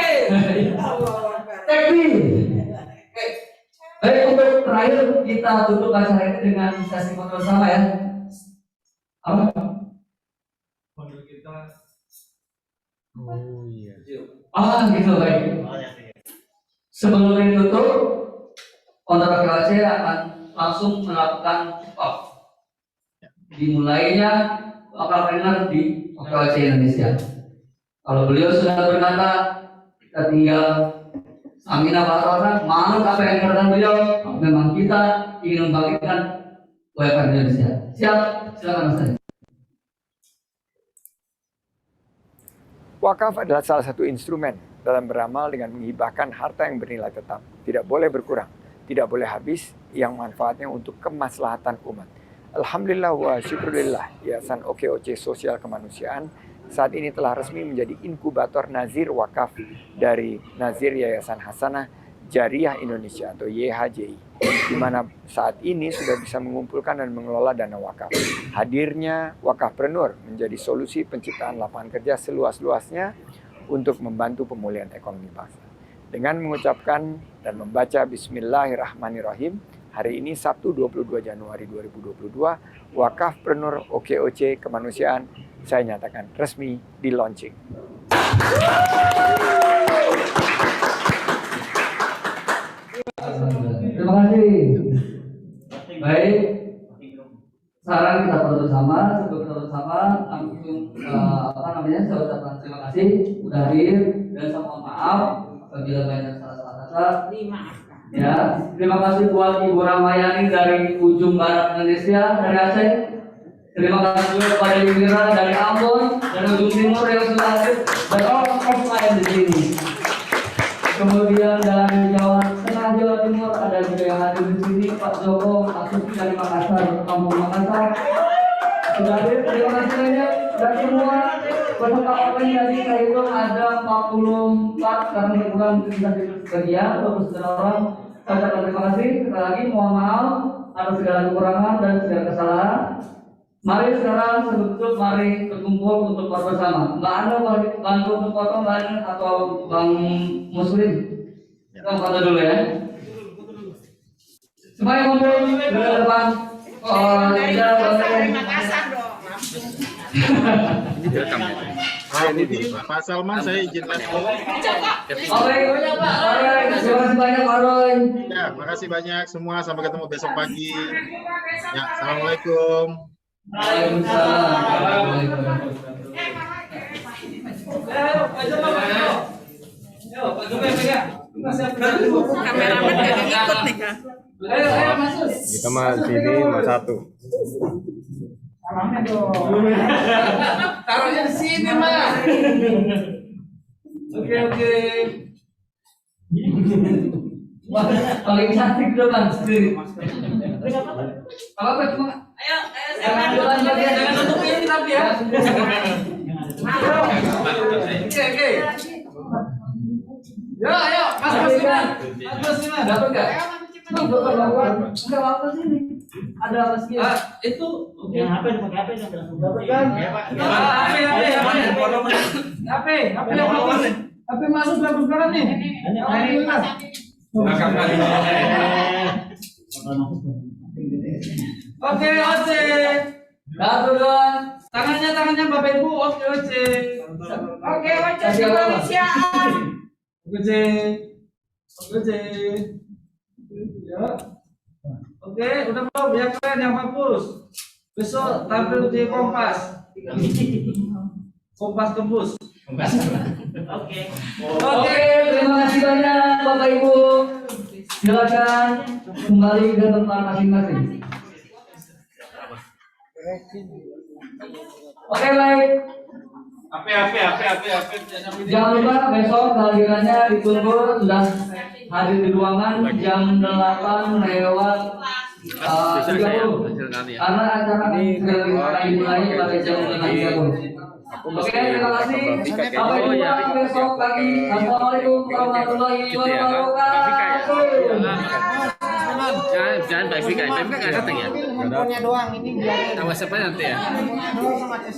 G: baik untuk terakhir kita tutup acara ini dengan sesi foto bersama ya. Apa? Model kita Gitu baik. Sebelum ditutup, Kontrak KLC akan langsung melakukan kick off. Dimulainya wakafpreneur di KLC Indonesia. Kalau beliau sudah berkata, kita tinggal Aminah Pak manut apa yang dikatakan beliau. Memang kita ingin membangkitkan UMKM Indonesia. Siap, silakan Mas.
I: Wakaf adalah salah satu instrumen dalam beramal dengan menghibahkan harta yang bernilai tetap. Tidak boleh berkurang, tidak boleh habis, yang manfaatnya untuk kemaslahatan umat. Alhamdulillah wa syukurillah, Yayasan OKOC Sosial Kemanusiaan saat ini telah resmi menjadi inkubator Nazir Wakaf dari Nazir Yayasan Hasanah Jariyah Indonesia atau YHJI, di mana saat ini sudah bisa mengumpulkan dan mengelola dana wakaf. Hadirnya wakafpreneur menjadi solusi penciptaan lapangan kerja seluas-luasnya untuk membantu pemulihan ekonomi bangsa. Dengan mengucapkan dan membaca Bismillahirrahmanirrahim, hari ini Sabtu 22 Januari 2022, wakafpreneur OKOC Kemanusiaan saya nyatakan resmi di launching.
G: Terima kasih. Baik. Sekarang kita bersama, sebelum bersama langsung saya ucapkan terima kasih sudah hadir dan saya mohon maaf apabila banyak salah kata. Ya, terima kasih buat Ibu Ramayani dari ujung barat Indonesia dari Aceh. Terima kasih juga kepada Ibu Mira dari Ambon dari ujung timur yang sudah hadir dan orang lain di sini. Kemudian dari Jawa Tengah, Jawa Timur ada juga yang hadir di sini, Pak Joko Asuki dari Makassar, Kampung Makassar. Sudah hadir, terima kasih banyak dan semua peserta organisasi saya itu ada 44 karena berkurang kita sekian 29 orang. Saya ucapkan terima kasih sekali lagi, mohon maaf atas segala kekurangan dan segala kesalahan. Mari sekarang sebetulnya mari berkumpul untuk bersama. Mbak Anda bantu untuk potong Mbak Anda atau Bang Muslim. Kita foto dulu ya. Semuanya kumpul di depan.
H: Dari Makassar dong.
A: Ini direkam ya. Pak Salman saya izin live.
G: Oke, terima kasih banyak Pak Roy.
A: Ya, makasih banyak semua. Sampai ketemu besok pagi. Ya, assalamualaikum.
H: Kameramen gak ikut nih Kak.
I: Kita mah sini mah satu.
G: Taruhnya di sini Mas. Oke. Paling cantik dong Mas. Apa cuma ayo jangan tutup ini tapi ya. Oke. Yo, ayo, Mas Musliman. Dapat enggak? Enggak apa sini. Ada apa sih? Itu yang HP dipakai HP yang dapat kan? HP masuk dalam sekarang nih. Oke, Oce. Satu dua. Tangannya Bapak Ibu. Oke, Oce.
H: Oke, Oce Kemanusiaan.
G: Oke. Ya. Oke, udah belum? Yang keren, yang bagus. Besok tampil di Kompas. Kompas tembus.
H: Oke.
G: Oke, terima kasih banyak Bapak Ibu. Silakan kembali ke tempat masing-masing. Oke, baik. Jangan lupa besok kehadirannya ditunggu sudah hadir di ruangan jam 8 lewat 30 karena acara ini dimulai pada jam 8.30. Oke, terima kasih. Sampai jumpa besok pagi. Assalamualaikum warahmatullahi wabarakatuh.
L: Jangan Pak Fika nggak datang ya?
M: Handphonenya doang ini biar.
L: Tahu siapa nanti ya?